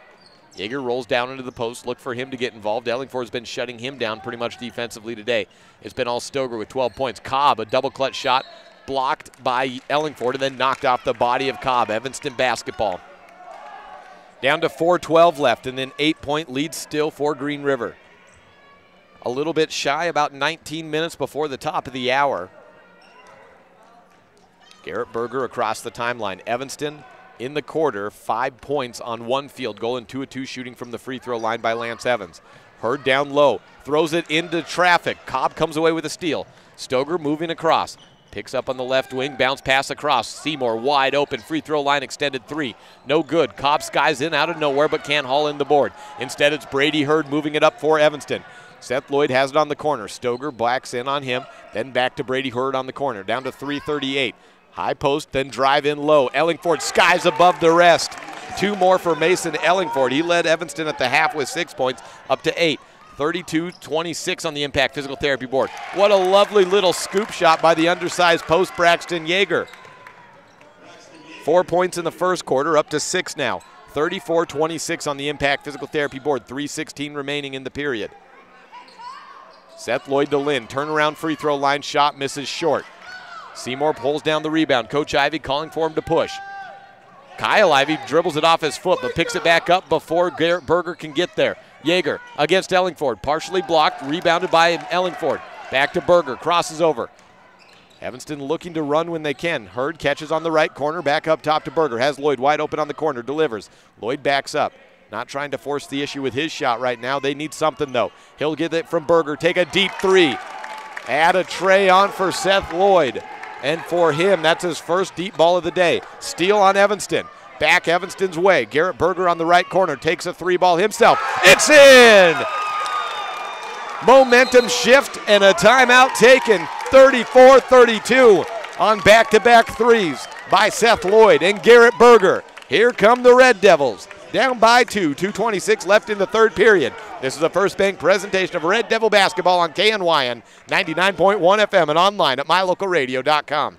Yeager rolls down into the post. Look for him to get involved. Ellingford's been shutting him down pretty much defensively today. It's been all Stoger with 12 points. Cobb, a double clutch shot, blocked by Ellingford and then knocked off the body of Cobb. Evanston basketball. Down to 4:12 left, and then 8-point lead still for Green River. A little bit shy, about 19 minutes before the top of the hour. Garrett Berger across the timeline. Evanston in the quarter, 5 points on 1 field goal and 2 of 2 shooting from the free throw line by Lance Evans. Hurd down low, throws it into traffic. Cobb comes away with a steal. Stoger moving across. Picks up on the left wing, bounce pass across. Seymour wide open, free throw line extended 3. No good. Cobb skies in out of nowhere but can't haul in the board. Instead, it's Brady Hurd moving it up for Evanston. Seth Lloyd has it on the corner. Stoger backs in on him, then back to Brady Hurd on the corner. Down to 3:38. High post, then drive in low. Ellingford skies above the rest. 2 more for Mason Ellingford. He led Evanston at the half with 6 points, up to 8. 32-26 on the Impact Physical Therapy board. What a lovely little scoop shot by the undersized post Braxton Yeager. 4 points in the first quarter, up to 6 now. 34-26 on the Impact Physical Therapy board. 3:16 remaining in the period. Seth Lloyd to Lynn. Turnaround free throw line shot misses short. Seymour pulls down the rebound. Coach Ivy calling for him to push. Kyle Ivy dribbles it off his foot but picks it back up before Garrett Berger can get there. Yeager against Ellingford, partially blocked, rebounded by Ellingford. Back to Berger, crosses over. Evanston looking to run when they can. Hurd catches on the right corner, back up top to Berger. Has Lloyd wide open on the corner, delivers. Lloyd backs up. Not trying to force the issue with his shot right now. They need something though. He'll get it from Berger, take a deep 3. Add a tray on for Seth Lloyd. And for him, that's his first deep ball of the day. Steal on Evanston. Back Evanston's way. Garrett Berger on the right corner takes a 3-ball himself. It's in! Momentum shift and a timeout taken. 34-32 on back-to-back threes by Seth Lloyd and Garrett Berger. Here come the Red Devils. Down by 2, 2:26 left in the third period. This is a First Bank presentation of Red Devil basketball on KNYN 99.1 FM and online at mylocalradio.com.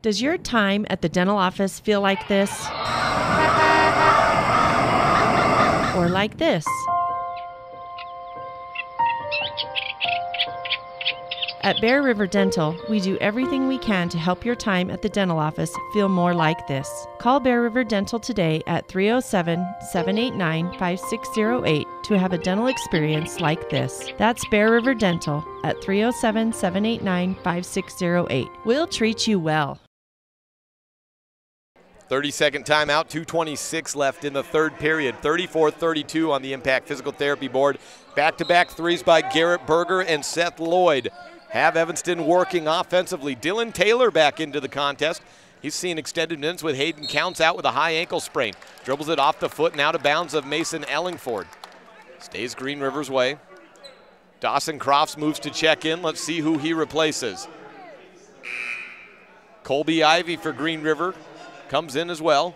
Does your time at the dental office feel like this? Or like this? At Bear River Dental, we do everything we can to help your time at the dental office feel more like this. Call Bear River Dental today at 307-789-5608 to have a dental experience like this. That's Bear River Dental at 307-789-5608. We'll treat you well. 30-second timeout, 2:26 left in the third period. 34-32 on the Impact Physical Therapy board. Back-to-back threes by Garrett Berger and Seth Lloyd have Evanston working offensively. Dylan Taylor back into the contest. He's seen extended minutes with Hayden Counts out with a high ankle sprain. Dribbles it off the foot and out of bounds of Mason Ellingford. Stays Green River's way. Dawson Crofts moves to check in. Let's see who he replaces. Colby Ivy for Green River comes in as well.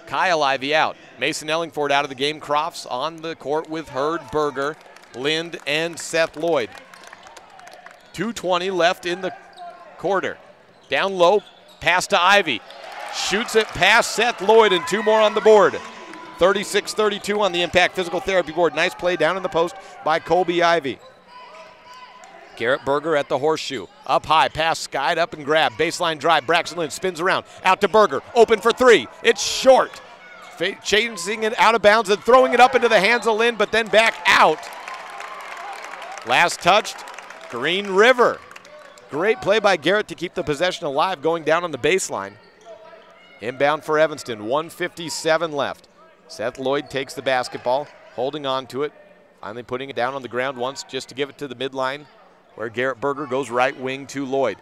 Kyle Ivy out. Mason Ellingford out of the game. Crofts on the court with Hurd, Berger, Lind, and Seth Lloyd. 2:20 left in the quarter. Down low, pass to Ivy. Shoots it past Seth Lloyd and 2 more on the board. 36-32 on the Impact Physical Therapy board. Nice play down in the post by Colby Ivy. Garrett Berger at the horseshoe. Up high, pass skied up and grab. Baseline drive, Braxton Lynn spins around. Out to Berger, open for 3. It's short. Chasing it out of bounds and throwing it up into the hands of Lynn, but then back out. Last touched, Green River. Great play by Garrett to keep the possession alive going down on the baseline. Inbound for Evanston, 1:57 left. Seth Lloyd takes the basketball, holding on to it. Finally putting it down on the ground once just to give it to the midline where Garrett Berger goes right wing to Lloyd.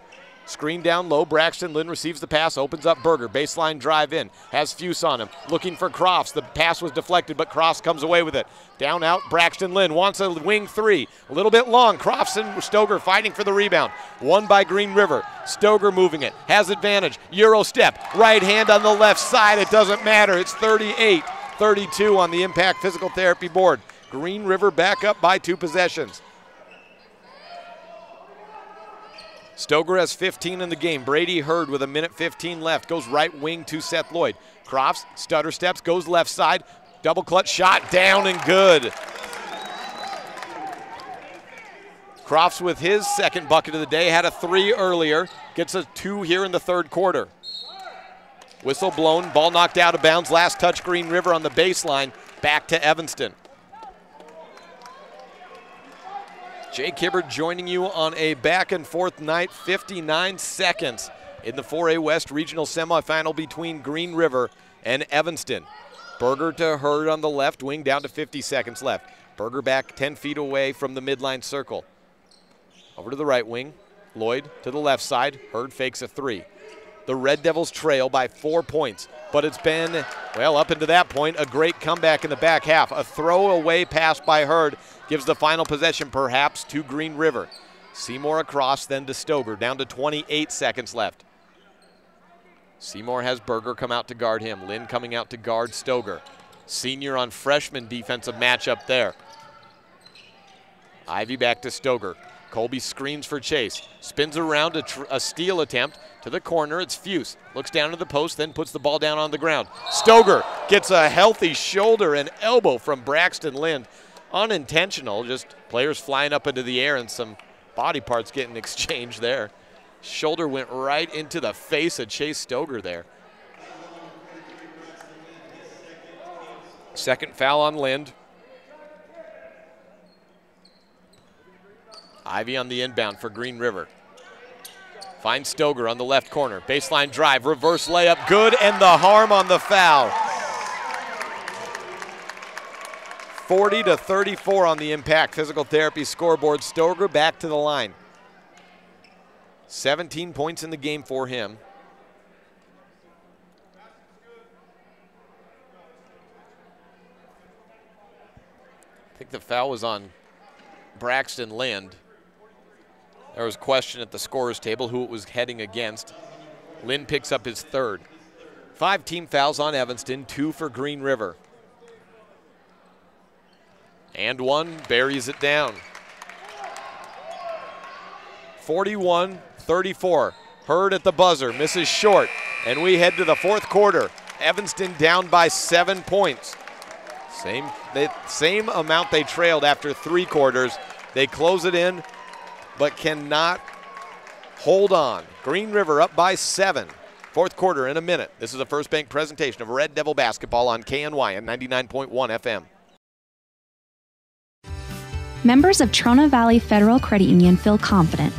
Screen down low, Braxton Lynn receives the pass, opens up Berger, baseline drive in, has Fuse on him, looking for Crofts. The pass was deflected, but Crofts comes away with it. Down out, Braxton Lynn wants a wing 3, a little bit long. Crofts and Stoger fighting for the rebound. Won by Green River. Stoger moving it, has advantage, Euro step, right hand on the left side, it doesn't matter. It's 38-32 on the Impact Physical Therapy board. Green River back up by 2 possessions. Stoger has 15 in the game. Brady Hurd with 1:15 left. Goes right wing to Seth Lloyd. Crofts, stutter steps, goes left side. Double clutch shot, down and good. Crofts with his second bucket of the day. Had a 3 earlier. Gets a 2 here in the third quarter. Whistle blown, ball knocked out of bounds. Last touch Green River on the baseline. Back to Evanston. Jake Hibbard joining you on a back-and-forth night, 59 seconds in the 4A West Regional Semifinal between Green River and Evanston. Berger to Hurd on the left wing, down to 50 seconds left. Berger back 10 feet away from the midline circle. Over to the right wing. Lloyd to the left side. Hurd fakes a 3. The Red Devils trail by 4 points, but it's been, well, up into that point, a great comeback in the back half. A throwaway pass by Hurd gives the final possession perhaps to Green River. Seymour across, then to Stoger, down to 28 seconds left. Seymour has Berger come out to guard him. Lynn coming out to guard Stoger. Senior on freshman defensive matchup there. Ivy back to Stoger. Colby screens for Chase. Spins around a steal attempt to the corner. It's Fuse. Looks down to the post, then puts the ball down on the ground. Stoger gets a healthy shoulder and elbow from Braxton Lind. Unintentional, just players flying up into the air and some body parts getting exchanged there. Shoulder went right into the face of Chase Stoger there. Second foul on Lind. Ivy on the inbound for Green River. Finds Stoger on the left corner. Baseline drive, reverse layup, good, and the harm on the foul. 40-34 on the Impact Physical Therapy scoreboard. Stoger back to the line. 17 points in the game for him. I think the foul was on Braxton Lind. There was a question at the scorer's table who it was heading against. Lind picks up his third. 5 team fouls on Evanston, 2 for Green River. And one buries it down. 41-34. Hurd at the buzzer, misses short. And we head to the fourth quarter. Evanston down by 7 points. Same amount they trailed after 3 quarters. They close it in, but cannot hold on. Green River up by 7. Fourth quarter in a minute. This is a First Bank presentation of Red Devil basketball on KNY and 99.1 FM. Members of Trona Valley Federal Credit Union feel confident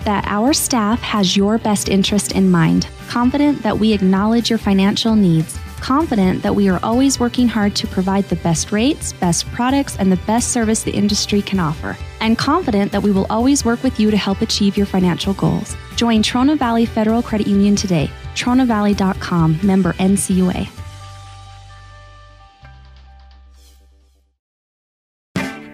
that our staff has your best interest in mind, confident that we acknowledge your financial needs, confident that we are always working hard to provide the best rates, best products, and the best service the industry can offer, and confident that we will always work with you to help achieve your financial goals. Join Trona Valley Federal Credit Union today. TronaValley.com, member NCUA.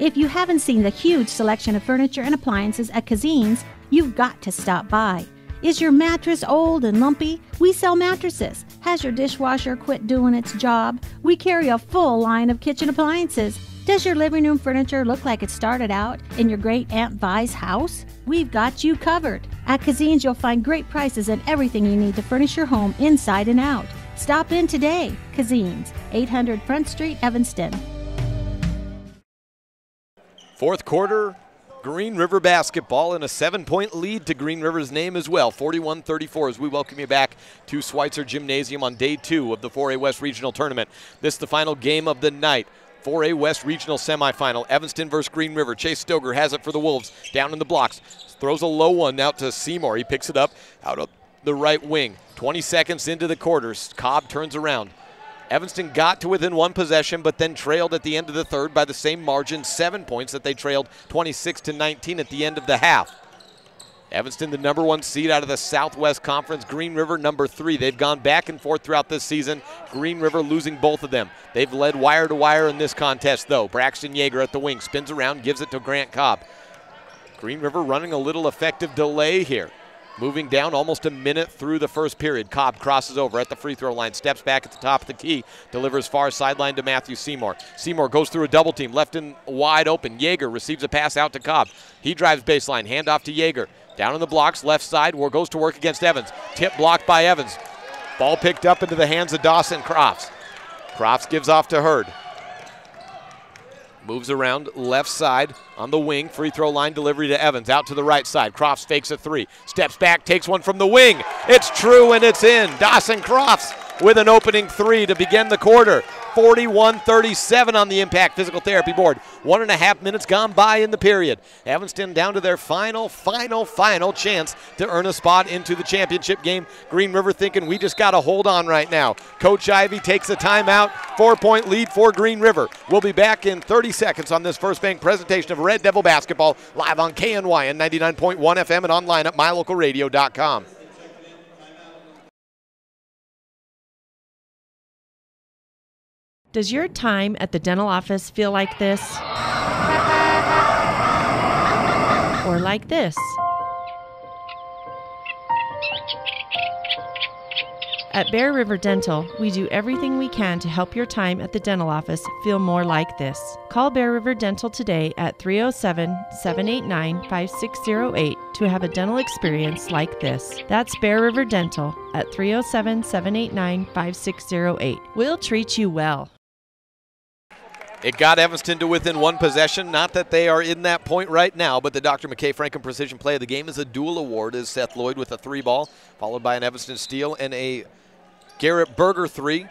If you haven't seen the huge selection of furniture and appliances at Kazine's, you've got to stop by. Is your mattress old and lumpy? We sell mattresses. Has your dishwasher quit doing its job? We carry a full line of kitchen appliances. Does your living room furniture look like it started out in your great Aunt Vi's house? We've got you covered. At Kazine's, you'll find great prices and everything you need to furnish your home inside and out. Stop in today. Kazine's, 800 Front Street, Evanston. Fourth quarter, Green River basketball and a 7-point lead to Green River's name as well, 41-34, as we welcome you back to Schweitzer Gymnasium on day 2 of the 4A West Regional Tournament. This is the final game of the night. 4A West Regional semifinal, Evanston versus Green River. Chase Stoger has it for the Wolves, down in the blocks. Throws a low one out to Seymour. He picks it up out of the right wing. 20 seconds into the quarters, Cobb turns around. Evanston got to within 1 possession, but then trailed at the end of the third by the same margin, 7 points that they trailed 26-19 at the end of the half. Evanston, the number 1 seed out of the Southwest Conference. Green River, number 3. They've gone back and forth throughout this season. Green River losing both of them. They've led wire to wire in this contest, though. Braxton Yeager at the wing, spins around, gives it to Grant Cobb. Green River running a little effective delay here. Moving down almost a minute through the first period. Cobb crosses over at the free throw line, steps back at the top of the key, delivers far sideline to Matthew Seymour. Seymour goes through a double team, left and wide open. Yeager receives a pass out to Cobb. He drives baseline, handoff to Yeager. Down in the blocks, left side, goes to work against Evans. Tip blocked by Evans. Ball picked up into the hands of Dawson Crofts. Crofts gives off to Hurd. Moves around left side on the wing. Free throw line delivery to Evans. Out to the right side. Crofts fakes a 3. Steps back, takes one from the wing. It's true and it's in. Dawson Crofts with an opening 3 to begin the quarter. 41-37 on the Impact Physical Therapy board. 1.5 minutes gone by in the period. Evanston down to their final chance to earn a spot into the championship game. Green River thinking we just got to hold on right now. Coach Ivy takes a timeout, 4-point lead for Green River. We'll be back in 30 seconds on this First Bank presentation of Red Devil basketball, live on KNYN 99.1 FM and online at mylocalradio.com. Does your time at the dental office feel like this? Or like this? At Bear River Dental, we do everything we can to help your time at the dental office feel more like this. Call Bear River Dental today at 307-789-5608 to have a dental experience like this. That's Bear River Dental at 307-789-5608. We'll treat you well. It got Evanston to within one possession. Not that they are in that point right now, but the Dr. McKay Franken Precision Play of the Game is a dual award as Seth Lloyd with a 3-ball, followed by an Evanston steal and a Garrett Berger 3.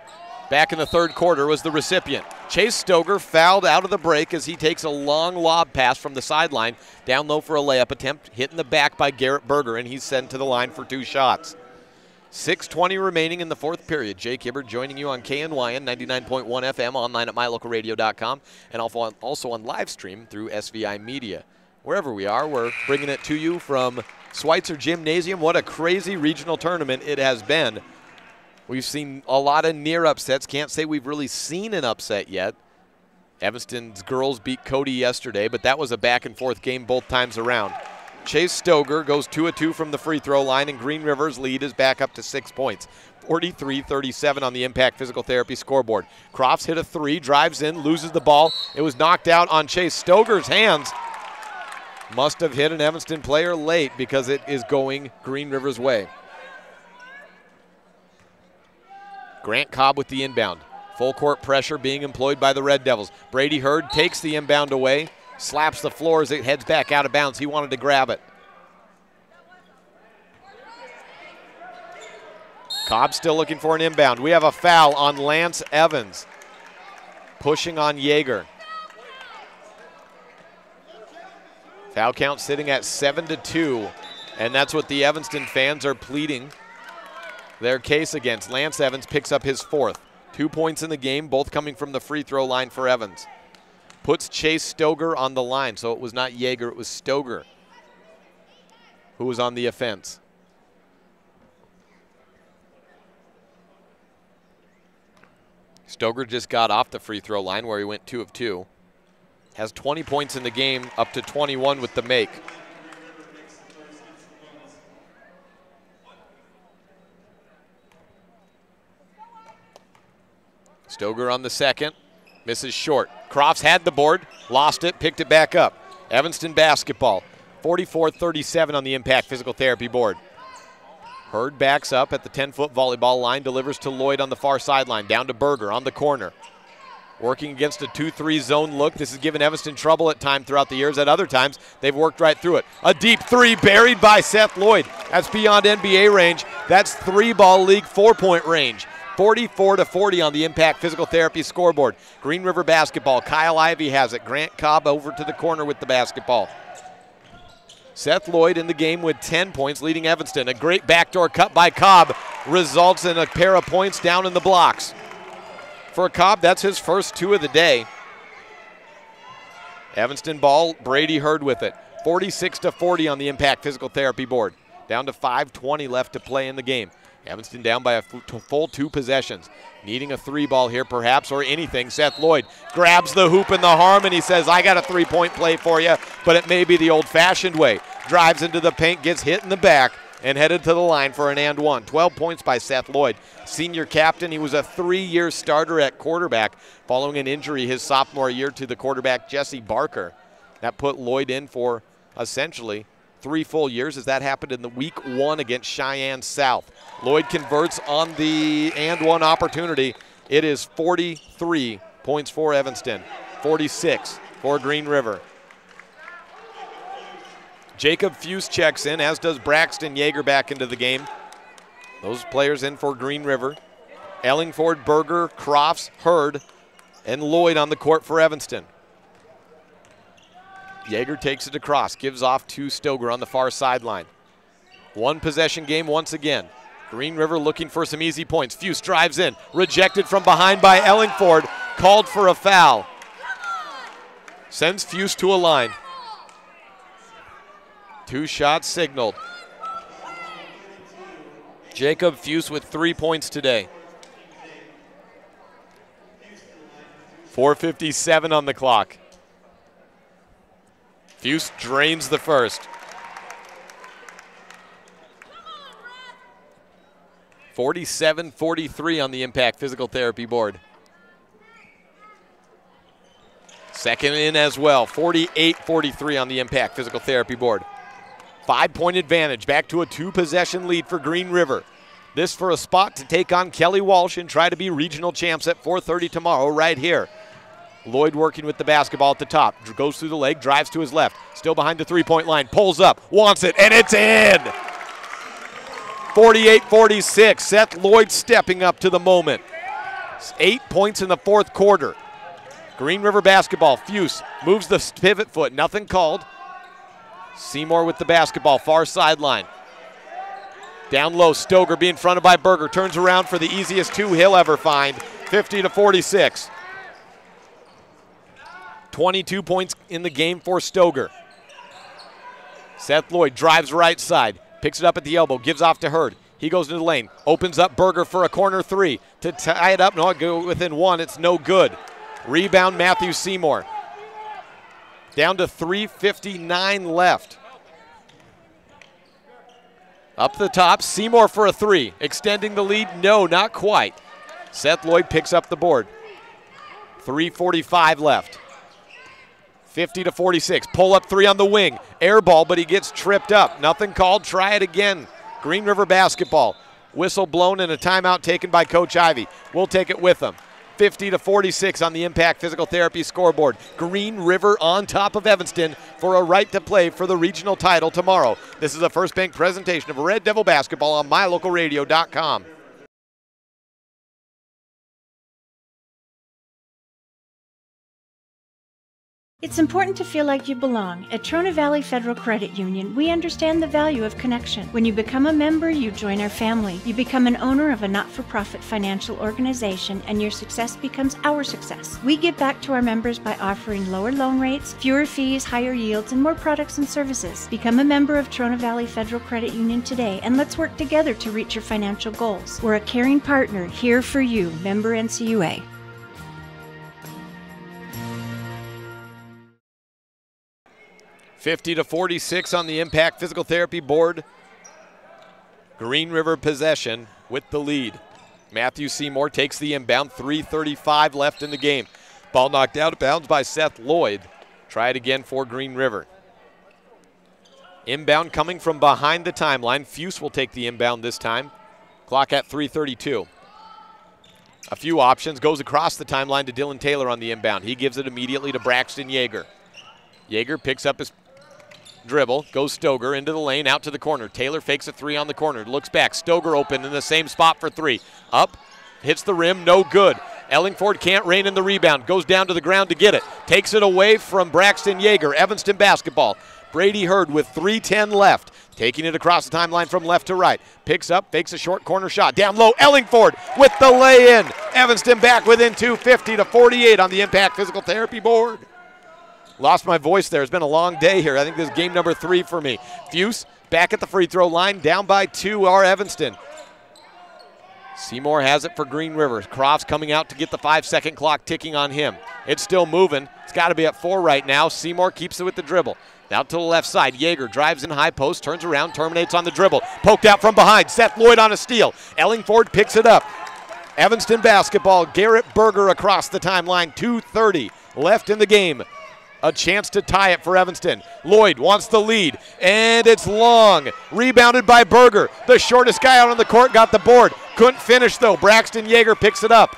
Back in the third quarter was the recipient. Chase Stoger fouled out of the break as he takes a long lob pass from the sideline. Down low for a layup attempt, hit in the back by Garrett Berger, and he's sent to the line for 2 shots. 6:20 remaining in the fourth period. Jake Hibbert joining you on KNYN 99.1 FM, online at mylocalradio.com, and also on live stream through SVI Media. Wherever we are, we're bringing it to you from Schweitzer Gymnasium. What a crazy regional tournament it has been. We've seen a lot of near upsets. Can't say we've really seen an upset yet. Evanston's girls beat Cody yesterday, but that was a back-and-forth game both times around. Chase Stoger goes 2 of 2 from the free throw line, and Green River's lead is back up to 6 points. 43-37 on the Impact Physical Therapy scoreboard. Crofts hit a 3, drives in, loses the ball. It was knocked out on Chase Stoger's hands. Must have hit an Evanston player late because it is going Green River's way. Grant Cobb with the inbound. Full court pressure being employed by the Red Devils. Brady Hurd takes the inbound away. Slaps the floor as it heads back out of bounds. He wanted to grab it. Cobb still looking for an inbound. We have a foul on Lance Evans. Pushing on Yeager. Foul count sitting at 7-2. And that's what the Evanston fans are pleading their case against. Lance Evans picks up his 4th. 2 points in the game, both coming from the free throw line for Evans. Puts Chase Stoger on the line, so it was not Yeager, it was Stoger who was on the offense. Stoger just got off the free throw line where he went 2 of 2. Has 20 points in the game, up to 21 with the make. Stoger on the second, misses short. Crofts had the board, lost it, picked it back up. Evanston basketball, 44-37 on the Impact Physical Therapy board. Hurd backs up at the 10-foot volleyball line, delivers to Lloyd on the far sideline, down to Berger on the corner. Working against a 2-3 zone look. This has given Evanston trouble at times throughout the years. At other times, they've worked right through it. A deep 3 buried by Seth Lloyd. That's beyond NBA range. That's 3-ball league 4-point range. 44-40 on the Impact Physical Therapy scoreboard. Green River basketball. Kyle Ivey has it. Grant Cobb over to the corner with the basketball. Seth Lloyd in the game with 10 points, leading Evanston. A great backdoor cut by Cobb results in a pair of points down in the blocks. For Cobb, that's his first 2 of the day. Evanston ball, Brady Hurd with it. 46-40 on the Impact Physical Therapy board. Down to 5:20 left to play in the game. Evanston down by a full 2 possessions. Needing a 3-ball here perhaps, or anything. Seth Lloyd grabs the hoop in the harm and he says, I got a 3-point play for you, but it may be the old-fashioned way. Drives into the paint, gets hit in the back, and headed to the line for an and 1. 12 points by Seth Lloyd. Senior captain, he was a 3-year starter at quarterback following an injury his sophomore year to the quarterback Jesse Barker. That put Lloyd in for essentially 3 full years, as that happened in the week 1 against Cheyenne South. Lloyd converts on the and 1 opportunity. It is 43 points for Evanston, 46 for Green River. Jacob Fuse checks in, as does Braxton Yeager back into the game. Those players in for Green River. Ellingford, Berger, Crofts, Hurd, and Lloyd on the court for Evanston. Yeager takes it across, gives off to Stoger on the far sideline. 1 possession game once again. Green River looking for some easy points. Fuse drives in, rejected from behind by Ellingford, called for a foul. Sends Fuse to a line. 2 shots signaled. Jacob Fuse with 3 points today. 4:57 on the clock. Fuse drains the first. 47-43 on the Impact Physical Therapy board. Second in as well, 48-43 on the Impact Physical Therapy board. 5-point advantage, back to a 2-possession lead for Green River. This for a spot to take on Kelly Walsh and try to be regional champs at 4:30 tomorrow right here. Lloyd working with the basketball at the top. Goes through the leg, drives to his left. Still behind the three-point line, pulls up, wants it, and it's in! 48-46, Seth Lloyd stepping up to the moment. 8 points in the fourth quarter. Green River basketball, Fuse moves the pivot foot, nothing called. Seymour with the basketball, far sideline. Down low, Stoger being fronted by Berger, turns around for the easiest 2 he'll ever find, 50-46. 22 points in the game for Stoger. Seth Lloyd drives right side, picks it up at the elbow, gives off to Hurd. He goes into the lane, opens up Berger for a corner 3 to tie it up. No, go within 1, it's no good. Rebound Matthew Seymour. Down to 3:59 left. Up the top, Seymour for a 3. Extending the lead, no, not quite. Seth Lloyd picks up the board. 3:45 left. 50-46, pull up 3 on the wing. Air ball, but he gets tripped up. Nothing called, try it again. Green River basketball. Whistle blown and a timeout taken by Coach Ivy. We'll take it with them. 50-46 on the Impact Physical Therapy scoreboard. Green River on top of Evanston for a right to play for the regional title tomorrow. This is a First Bank presentation of Red Devil basketball on mylocalradio.com. It's important to feel like you belong. At Trona Valley Federal Credit Union, we understand the value of connection. When you become a member, you join our family. You become an owner of a not-for-profit financial organization, and your success becomes our success. We give back to our members by offering lower loan rates, fewer fees, higher yields, and more products and services. Become a member of Trona Valley Federal Credit Union today, and let's work together to reach your financial goals. We're a caring partner here for you. Member NCUA. (50-46) on the Impact Physical Therapy board. Green River possession with the lead. Matthew Seymour takes the inbound, 3:35 left in the game. Ball knocked out of bounds by Seth Lloyd. Try it again for Green River. Inbound coming from behind the timeline. Fuse will take the inbound this time. Clock at 3:32. A few options, goes across the timeline to Dylan Taylor on the inbound. He gives it immediately to Braxton Yeager. Yeager picks up his dribble, goes Stoger into the lane, out to the corner. Taylor fakes a 3 on the corner, looks back. Stoger open in the same spot for 3. Up, hits the rim, no good. Ellingford can't rein in the rebound, goes down to the ground to get it. Takes it away from Braxton Yeager, Evanston basketball. Brady Hurd with 3:10 left, taking it across the timeline from left to right. Picks up, fakes a short corner shot. Down low, Ellingford with the lay-in. Evanston back within 2, 50-48 on the Impact Physical Therapy board. Lost my voice there. It's been a long day here. I think this is game number 3 for me. Fuse back at the free throw line, down by 2 are Evanston. Seymour has it for Green River. Crofts coming out to get the 5-second clock ticking on him. It's still moving. It's got to be at 4 right now. Seymour keeps it with the dribble. Out to the left side. Yeager drives in high post, turns around, terminates on the dribble. Poked out from behind. Seth Lloyd on a steal. Ellingford picks it up. Evanston basketball. Garrett Berger across the timeline. 2:30 left in the game. A chance to tie it for Evanston. Lloyd wants the lead, and it's long. Rebounded by Berger. The shortest guy out on the court got the board. Couldn't finish, though. Braxton Yeager picks it up.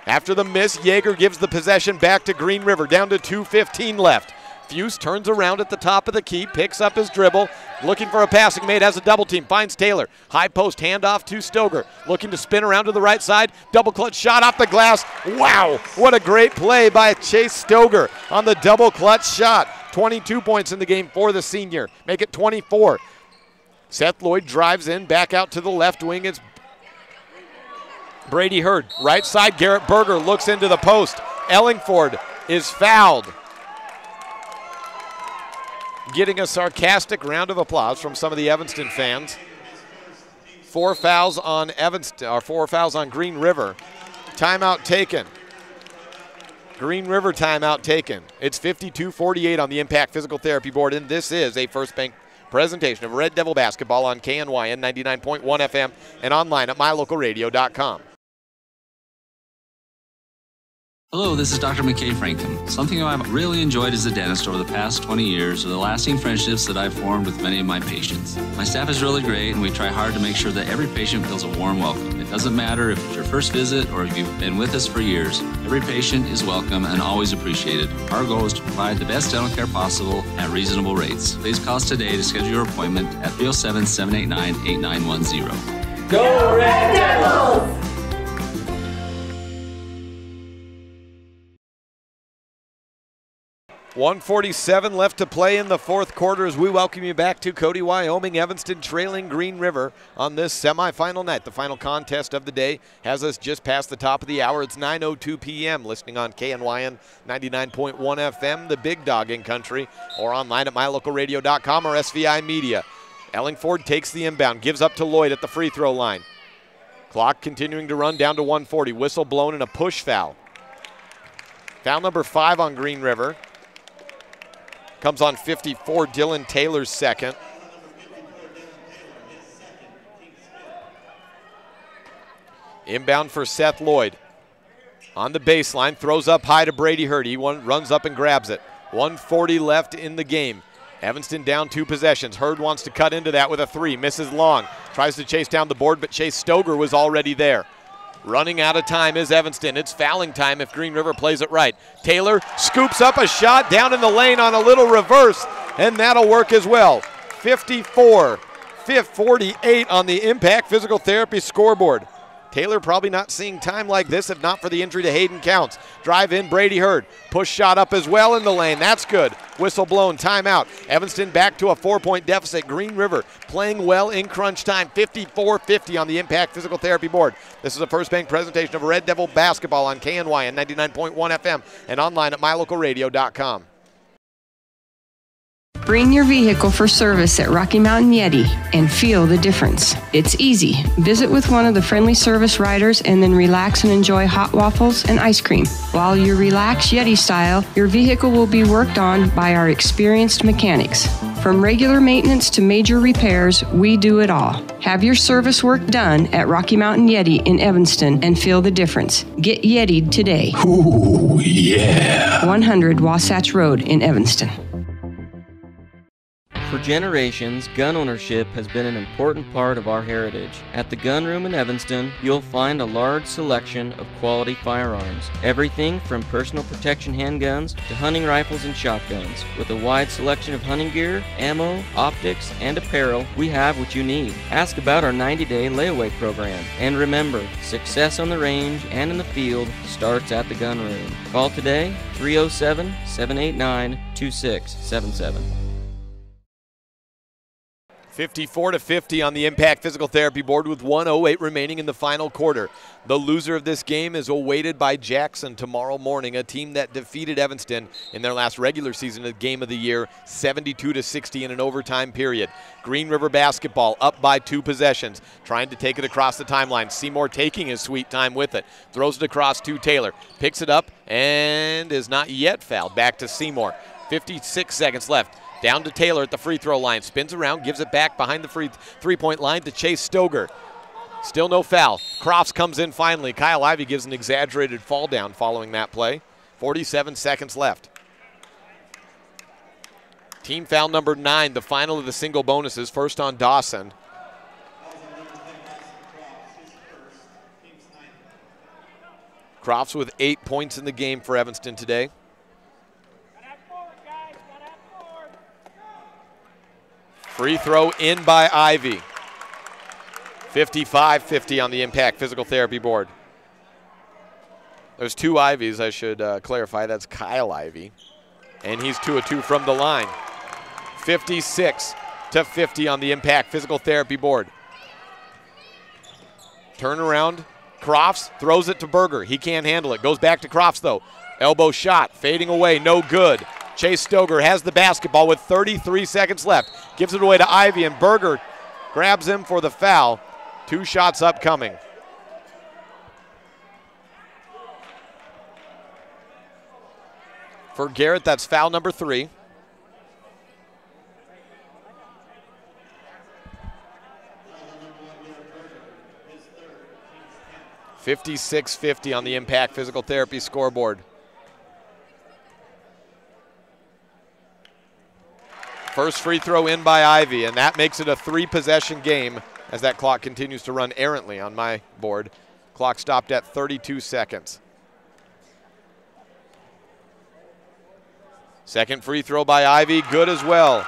After the miss, Yeager gives the possession back to Green River, down to 2:15 left. Fuse turns around at the top of the key, picks up his dribble, looking for a passing mate, has a double team, finds Taylor. High post handoff to Stoger, looking to spin around to the right side, double clutch shot off the glass. Wow, what a great play by Chase Stoger on the double clutch shot. 22 points in the game for the senior, make it 24. Seth Lloyd drives in, back out to the left wing. It's Brady Hurd. Right side, Garrett Berger looks into the post. Ellingford is fouled. Getting a sarcastic round of applause from some of the Evanston fans. 4 fouls on Evanston, or 4 fouls on Green River. Timeout taken. Green River timeout taken. It's 52-48 on the Impact Physical Therapy Board, and this is a First Bank presentation of Red Devil basketball on KNYN 99.1 FM and online at mylocalradio.com. Hello, this is Dr. McKay Franklin. Something I've really enjoyed as a dentist over the past 20 years are the lasting friendships that I've formed with many of my patients. My staff is really great, and we try hard to make sure that every patient feels a warm welcome. It doesn't matter if it's your first visit or if you've been with us for years. Every patient is welcome and always appreciated. Our goal is to provide the best dental care possible at reasonable rates. Please call us today to schedule your appointment at 307-789-8910. Go Red Devils! 1:47 left to play in the fourth quarter as we welcome you back to Cody, Wyoming. Evanston trailing Green River on this semifinal night. The final contest of the day has us just past the top of the hour. It's 9:02 p.m. Listening on KNYN 99.1 FM, the big dog in country, or online at mylocalradio.com or SVI Media. Ellingford takes the inbound, gives up to Lloyd at the free throw line. Clock continuing to run down to 1:40. Whistle blown and a push foul. Foul number 5 on Green River. Comes on 54, Dylan Taylor's second. Inbound for Seth Lloyd. On the baseline, throws up high to Brady Hurd. He runs up and grabs it. 1:40 left in the game. Evanston down 2 possessions. Hurd wants to cut into that with a 3. Misses long. Tries to chase down the board, but Chase Stoger was already there. Running out of time is Evanston. It's fouling time if Green River plays it right. Taylor scoops up a shot down in the lane on a little reverse, and that'll work as well. 54-48 on the Impact Physical Therapy scoreboard. Taylor probably not seeing time like this if not for the injury to Hayden Counts. Drive in, Brady Hurd. Push shot up as well in the lane. That's good. Whistle blown, timeout. Evanston back to a 4-point deficit. Green River playing well in crunch time. 54-50 on the Impact Physical Therapy board. This is a First Bank presentation of Red Devil basketball on KNYN 99.1 FM and online at mylocalradio.com. Bring your vehicle for service at Rocky Mountain Yeti and feel the difference. It's easy. Visit with one of the friendly service riders and then relax and enjoy hot waffles and ice cream. While you relax Yeti style, your vehicle will be worked on by our experienced mechanics. From regular maintenance to major repairs, we do it all. Have your service work done at Rocky Mountain Yeti in Evanston and feel the difference. Get Yeti'd today. Ooh, yeah. 100 Wasatch Road in Evanston. For generations, gun ownership has been an important part of our heritage. At the Gun Room in Evanston, you'll find a large selection of quality firearms. Everything from personal protection handguns to hunting rifles and shotguns. With a wide selection of hunting gear, ammo, optics, and apparel, we have what you need. Ask about our 90-day layaway program. And remember, success on the range and in the field starts at the Gun Room. Call today, 307-789-2677. 54-50 on the Impact Physical Therapy board with 1:08 remaining in the final quarter. The loser of this game is awaited by Jackson tomorrow morning, a team that defeated Evanston in their last regular season game of the year, 72-60 in an overtime period. Green River basketball up by 2 possessions, trying to take it across the timeline. Seymour taking his sweet time with it. Throws it across to Taylor. Picks it up and is not yet fouled. Back to Seymour. 56 seconds left. Down to Taylor at the free throw line. Spins around, gives it back behind the three-point line to Chase Stoger. Still no foul. Crofts comes in finally. Kyle Ivey gives an exaggerated fall down following that play. 47 seconds left. Team foul number 9, the final of the single bonuses. First on Dawson. Crofts with 8 points in the game for Evanston today. Free throw in by Ivy. 55-50 on the Impact Physical Therapy board. There's 2 Ivies, I should clarify. That's Kyle Ivey. And he's 2 of 2 from the line. 56 to 50 on the Impact Physical Therapy board. Turn around. Crofts throws it to Berger. He can't handle it. Goes back to Crofts, though. Elbow shot. Fading away. No good. Chase Stoger has the basketball with 33 seconds left. Gives it away to Ivy, and Berger grabs him for the foul. 2 shots upcoming. For Garrett, that's foul number 3. $56-50 on the Impact Physical Therapy scoreboard. First free throw in by Ivy, and that makes it a 3-possession game as that clock continues to run errantly on my board. Clock stopped at 32 seconds. Second free throw by Ivy, good as well.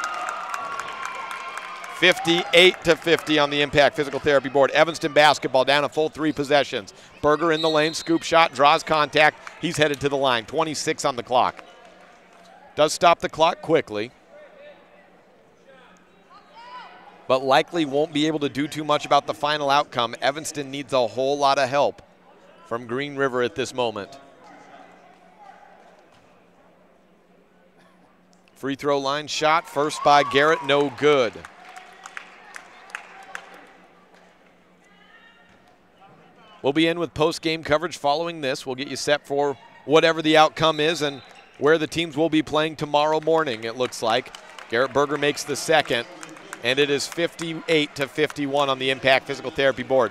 58-50 on the Impact Physical Therapy board. Evanston basketball down a full 3 possessions. Berger in the lane, scoop shot, draws contact. He's headed to the line. 26 on the clock. Does stop the clock quickly, but likely won't be able to do too much about the final outcome. Evanston needs a whole lot of help from Green River at this moment. Free throw line shot, first by Garrett, no good. We'll be in with post-game coverage following this. We'll get you set for whatever the outcome is and where the teams will be playing tomorrow morning, it looks like. Garrett Berger makes the second, and it is 58-51 on the Impact Physical Therapy board.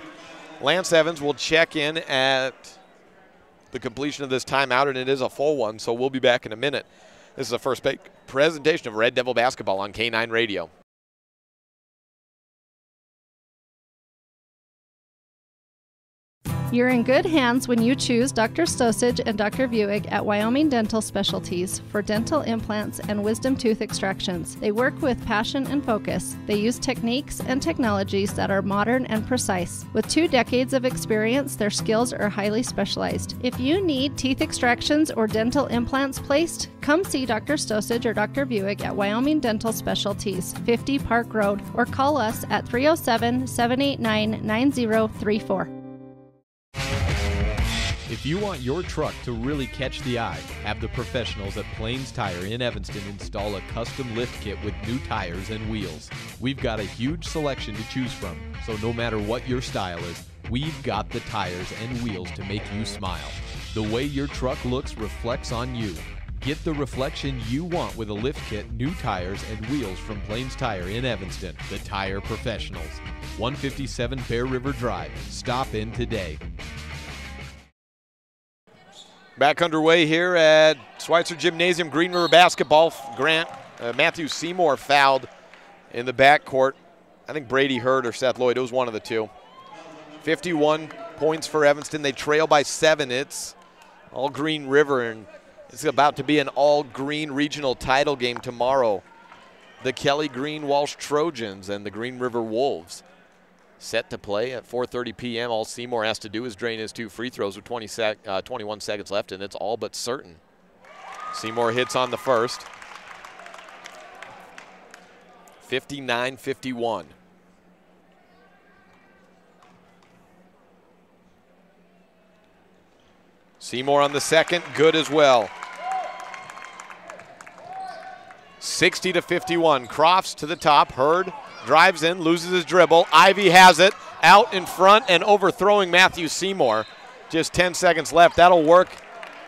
Lance Evans will check in at the completion of this timeout, and it is a full one, so we'll be back in a minute. This is a first presentation of Red Devil Basketball on K9 Radio. You're in good hands when you choose Dr. Stosage and Dr. Buick at Wyoming Dental Specialties for dental implants and wisdom tooth extractions. They work with passion and focus. They use techniques and technologies that are modern and precise. With 2 decades of experience, their skills are highly specialized. If you need teeth extractions or dental implants placed, come see Dr. Stosage or Dr. Buick at Wyoming Dental Specialties, 50 Park Road, or call us at 307-789-9034. If you want your truck to really catch the eye, have the professionals at Plains Tire in Evanston install a custom lift kit with new tires and wheels. We've got a huge selection to choose from, so no matter what your style is, we've got the tires and wheels to make you smile. The way your truck looks reflects on you. Get the reflection you want with a lift kit, new tires, and wheels from Plains Tire in Evanston, the tire professionals. 157 Bear River Drive. Stop in today. Back underway here at Schweitzer Gymnasium, Green River basketball. Matthew Seymour fouled in the backcourt. I think Brady Hurd or Seth Lloyd. It was one of the two. 51 points for Evanston. They trail by 7. It's all Green River, and it's about to be an all-green regional title game tomorrow. The Kelly Green Walsh Trojans and the Green River Wolves set to play at 4:30 p.m. All Seymour has to do is drain his 2 free throws with 21 seconds left, and it's all but certain. Seymour hits on the first. 59-51. Seymour on the second, good as well. 60-51. Crofts to the top. Hurd drives in, loses his dribble. Ivy has it out in front and overthrowing Matthew Seymour. Just 10 seconds left. That'll work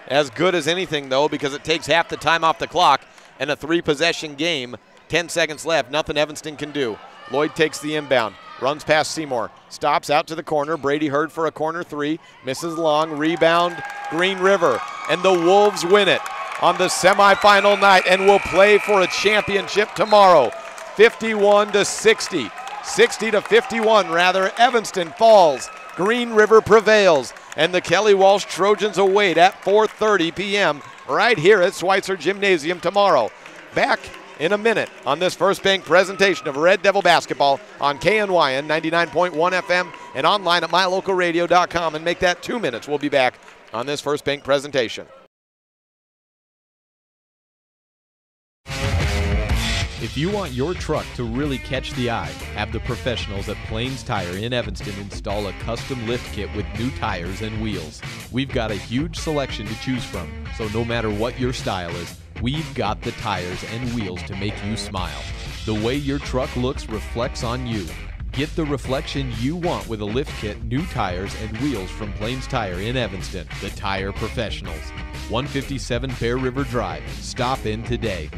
as good as anything, though, because it takes half the time off the clock and a 3-possession game. 10 seconds left. Nothing Evanston can do. Lloyd takes the inbound. Runs past Seymour. Stops out to the corner. Brady Hurd for a corner 3. Misses long. Rebound, Green River. And the Wolves win it on the semifinal night and will play for a championship tomorrow. 51-60. 60-51, rather. Evanston falls. Green River prevails. And the Kelly Walsh Trojans await at 4:30 p.m. right here at Schweitzer Gymnasium tomorrow. Back in a minute on this First Bank presentation of Red Devil Basketball on KNYN 99.1 FM and online at mylocalradio.com. And make that 2 minutes. We'll be back on this First Bank presentation. If you want your truck to really catch the eye, have the professionals at Plains Tire in Evanston install a custom lift kit with new tires and wheels. We've got a huge selection to choose from, so no matter what your style is, we've got the tires and wheels to make you smile. The way your truck looks reflects on you. Get the reflection you want with a lift kit, new tires, and wheels from Plains Tire in Evanston, the tire professionals. 157 Bear River Drive. Stop in today.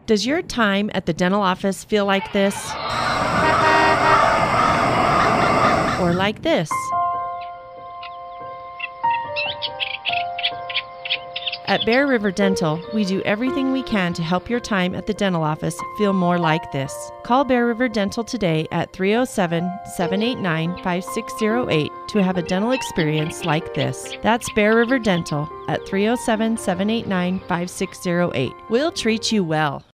Does your time at the dental office feel like this? Or like this? At Bear River Dental, we do everything we can to help your time at the dental office feel more like this. Call Bear River Dental today at 307-789-5608 to have a dental experience like this. That's Bear River Dental at 307-789-5608. We'll treat you well.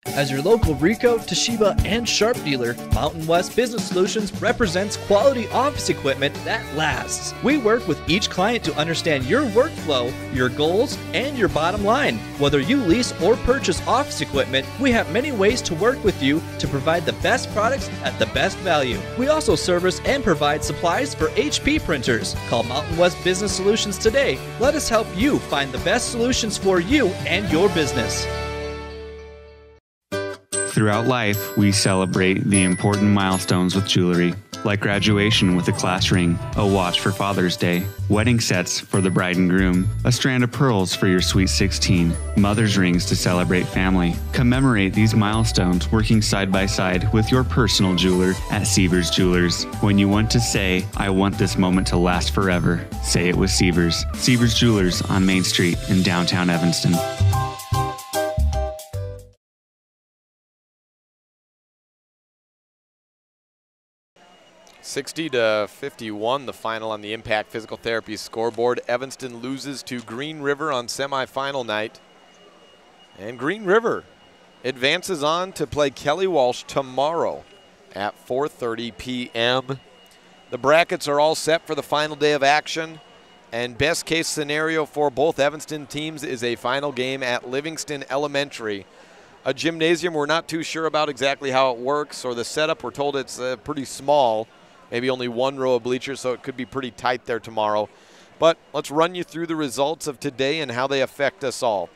As your local Ricoh, Toshiba, and Sharp dealer, Mountain West Business Solutions represents quality office equipment that lasts. We work with each client to understand your workflow, your goals, and your bottom line. Whether you lease or purchase office equipment, we have many ways to work with you to provide the best products at the best value. We also service and provide supplies for HP printers. Call Mountain West Business Solutions today. Let us help you find the best solutions for you and your business. Throughout life, we celebrate the important milestones with jewelry, like graduation with a class ring, a watch for Father's Day, wedding sets for the bride and groom, a strand of pearls for your sweet 16, mother's rings to celebrate family. Commemorate these milestones working side by side with your personal jeweler at Sievers Jewelers. When you want to say, I want this moment to last forever, say it with Sievers. Sievers Jewelers on Main Street in downtown Evanston. 60-51, the final on the Impact Physical Therapy scoreboard. Evanston loses to Green River on semifinal night. And Green River advances on to play Kelly Walsh tomorrow at 4:30 p.m. The brackets are all set for the final day of action. And best case scenario for both Evanston teams is a final game at Livingston Elementary. A gymnasium we're not too sure about exactly how it works or the setup. We're told it's pretty small. Maybe only one row of bleachers, so it could be pretty tight there tomorrow. But let's run you through the results of today and how they affect us all.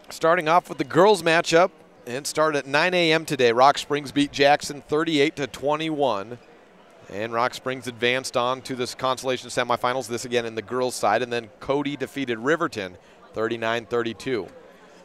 Starting off with the girls matchup, it started at 9 a.m. today. Rock Springs beat Jackson 38-21. And Rock Springs advanced on to this consolation semifinals, this again in the girls' side. And then Cody defeated Riverton 39-32.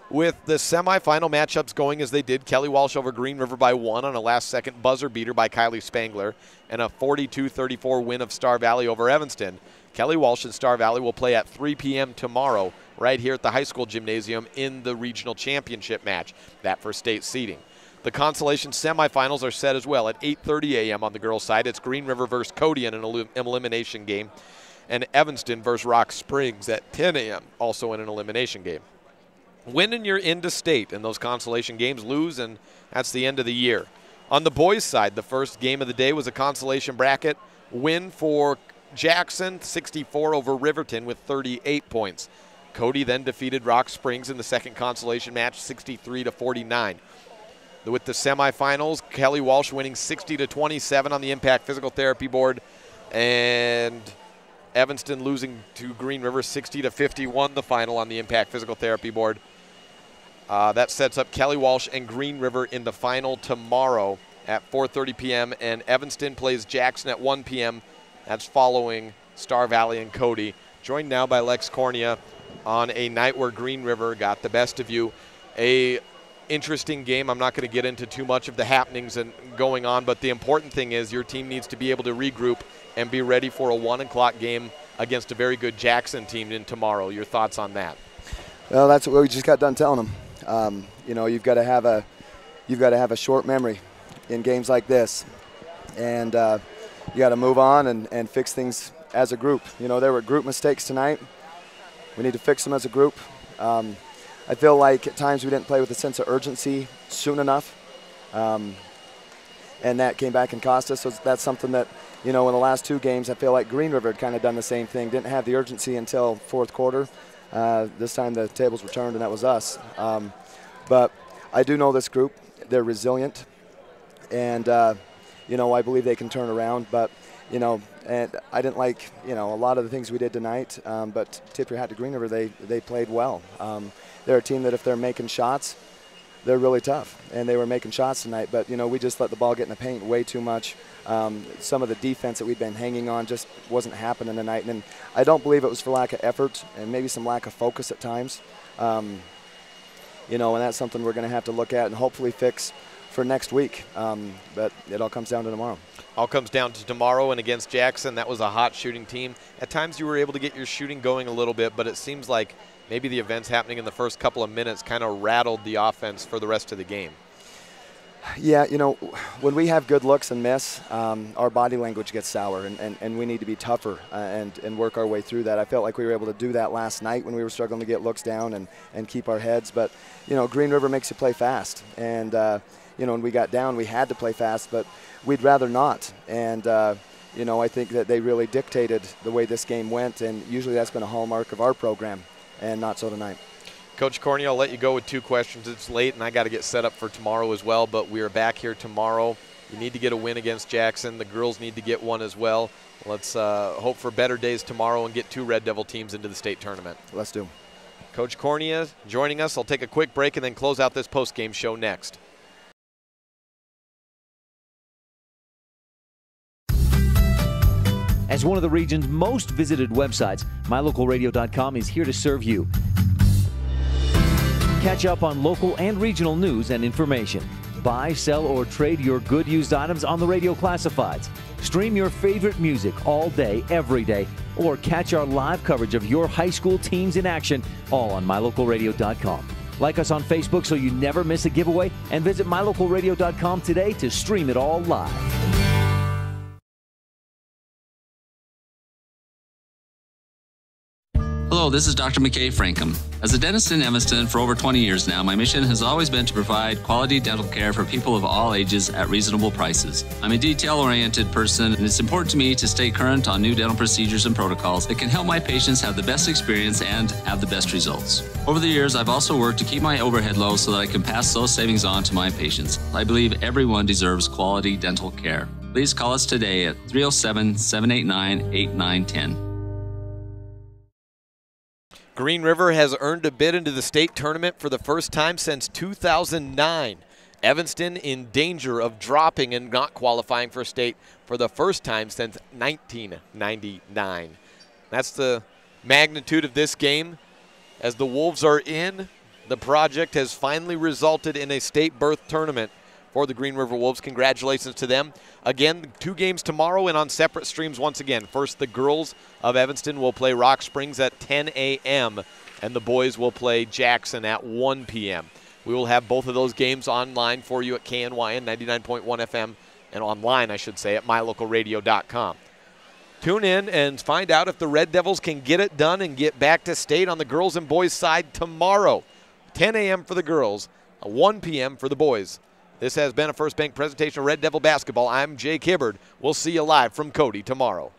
With the semifinal matchups going as they did, Kelly Walsh over Green River by 1 on a last-second buzzer beater by Kylie Spangler, and a 42-34 win of Star Valley over Evanston. Kelly Walsh and Star Valley will play at 3 p.m. tomorrow right here at the high school gymnasium in the regional championship match, that for state seeding. The consolation semifinals are set as well at 8:30 a.m. on the girls' side. It's Green River versus Cody in an elimination game, and Evanston versus Rock Springs at 10 a.m., also in an elimination game. Win and you're into state in those consolation games. Lose, and that's the end of the year. On the boys' side, the first game of the day was a consolation bracket win for Jackson, 64 over Riverton with 38 points. Cody then defeated Rock Springs in the second consolation match, 63-49. With the semifinals, Kelly Walsh winning 60-27 on the Impact Physical Therapy board, and Evanston losing to Green River 60-51, the final on the Impact Physical Therapy board. That sets up Kelly Walsh and Green River in the final tomorrow at 4:30 p.m. And Evanston plays Jackson at 1 p.m. That's following Star Valley and Cody. Joined now by Lex Cornea on a night where Green River got the best of you. A interesting game. I'm not going to get into too much of the happenings and going on, but the important thing is your team needs to be able to regroup and be ready for a 1 o'clock game against a very good Jackson team in tomorrow. Your thoughts on that? Well, that's what we just got done telling them. You know, you've got to have a short memory in games like this, and you got to move on and fix things as a group. You know, there were group mistakes tonight. We need to fix them as a group. I feel like at times we didn't play with a sense of urgency soon enough, and that came back and cost us. So that's something that, you know, in the last two games, I feel like Green River had kind of done the same thing. Didn't have the urgency until fourth quarter. This time the tables were turned, and that was us. But I do know this group. They're resilient, and I believe they can turn around. But and I didn't like a lot of the things we did tonight. But tip your hat to Green River. They played well. They're a team that if they're making shots, they're really tough, and they were making shots tonight. But we just let the ball get in the paint way too much. Some of the defense that we'd been hanging on just wasn't happening tonight, and I don't believe it was for lack of effort and maybe some lack of focus at times. And that's something we're going to have to look at and hopefully fix for next week. But it all comes down to tomorrow. All comes down to tomorrow, and against Jackson, that was a hot shooting team. At times you were able to get your shooting going a little bit, but it seems like maybe the events happening in the first couple of minutes kind of rattled the offense for the rest of the game. Yeah, when we have good looks and miss, our body language gets sour, and we need to be tougher and work our way through that. I felt like we were able to do that last night when we were struggling to get looks down and keep our heads. But, Green River makes you play fast. And, when we got down, we had to play fast, but we'd rather not. And, I think that they really dictated the way this game went, and usually that's been a hallmark of our program, and not so tonight. Coach Corney, I'll let you go with 2 questions. It's late, and I got to get set up for tomorrow as well, but we are back here tomorrow. You need to get a win against Jackson. The girls need to get one as well. Let's hope for better days tomorrow and get 2 Red Devil teams into the state tournament. Let's do. Coach Cornea joining us. I'll take a quick break and then close out this post-game show next. As one of the region's most visited websites, mylocalradio.com is here to serve you. Catch up on local and regional news and information. Buy, sell, or trade your good used items on the radio classifieds. Stream your favorite music all day, every day, or catch our live coverage of your high school teams in action, all on mylocalradio.com. Like us on Facebook so you never miss a giveaway, and visit mylocalradio.com today to stream it all live. Hello, this is Dr. McKay Frankham. As a dentist in Evanston for over 20 years now, my mission has always been to provide quality dental care for people of all ages at reasonable prices. I'm a detail-oriented person, and it's important to me to stay current on new dental procedures and protocols that can help my patients have the best experience and have the best results. Over the years, I've also worked to keep my overhead low so that I can pass those savings on to my patients. I believe everyone deserves quality dental care. Please call us today at 307-789-8910. Green River has earned a bid into the state tournament for the first time since 2009. Evanston in danger of dropping and not qualifying for state for the first time since 1999. That's the magnitude of this game. As the Wolves are in, the project has finally resulted in a state berth tournament for the Green River Wolves. Congratulations to them. Again, 2 games tomorrow and on separate streams once again. First, the girls of Evanston will play Rock Springs at 10 a.m., and the boys will play Jackson at 1 p.m. We will have both of those games online for you at KNYN 99.1 FM, and online, I should say, at mylocalradio.com. Tune in and find out if the Red Devils can get it done and get back to state on the girls and boys side tomorrow. 10 a.m. for the girls, 1 p.m. for the boys. This has been a First Bank presentation of Red Devil Basketball. I'm Jake Hibbard. We'll see you live from Cody tomorrow.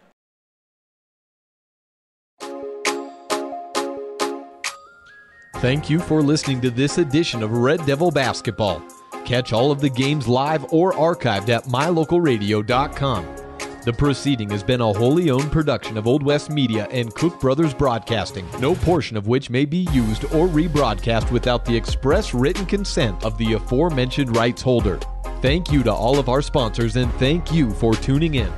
Thank you for listening to this edition of Red Devil Basketball. Catch all of the games live or archived at mylocalradio.com. The proceeding has been a wholly owned production of Old West Media and Cook Brothers Broadcasting, no portion of which may be used or rebroadcast without the express written consent of the aforementioned rights holder. Thank you to all of our sponsors, and thank you for tuning in.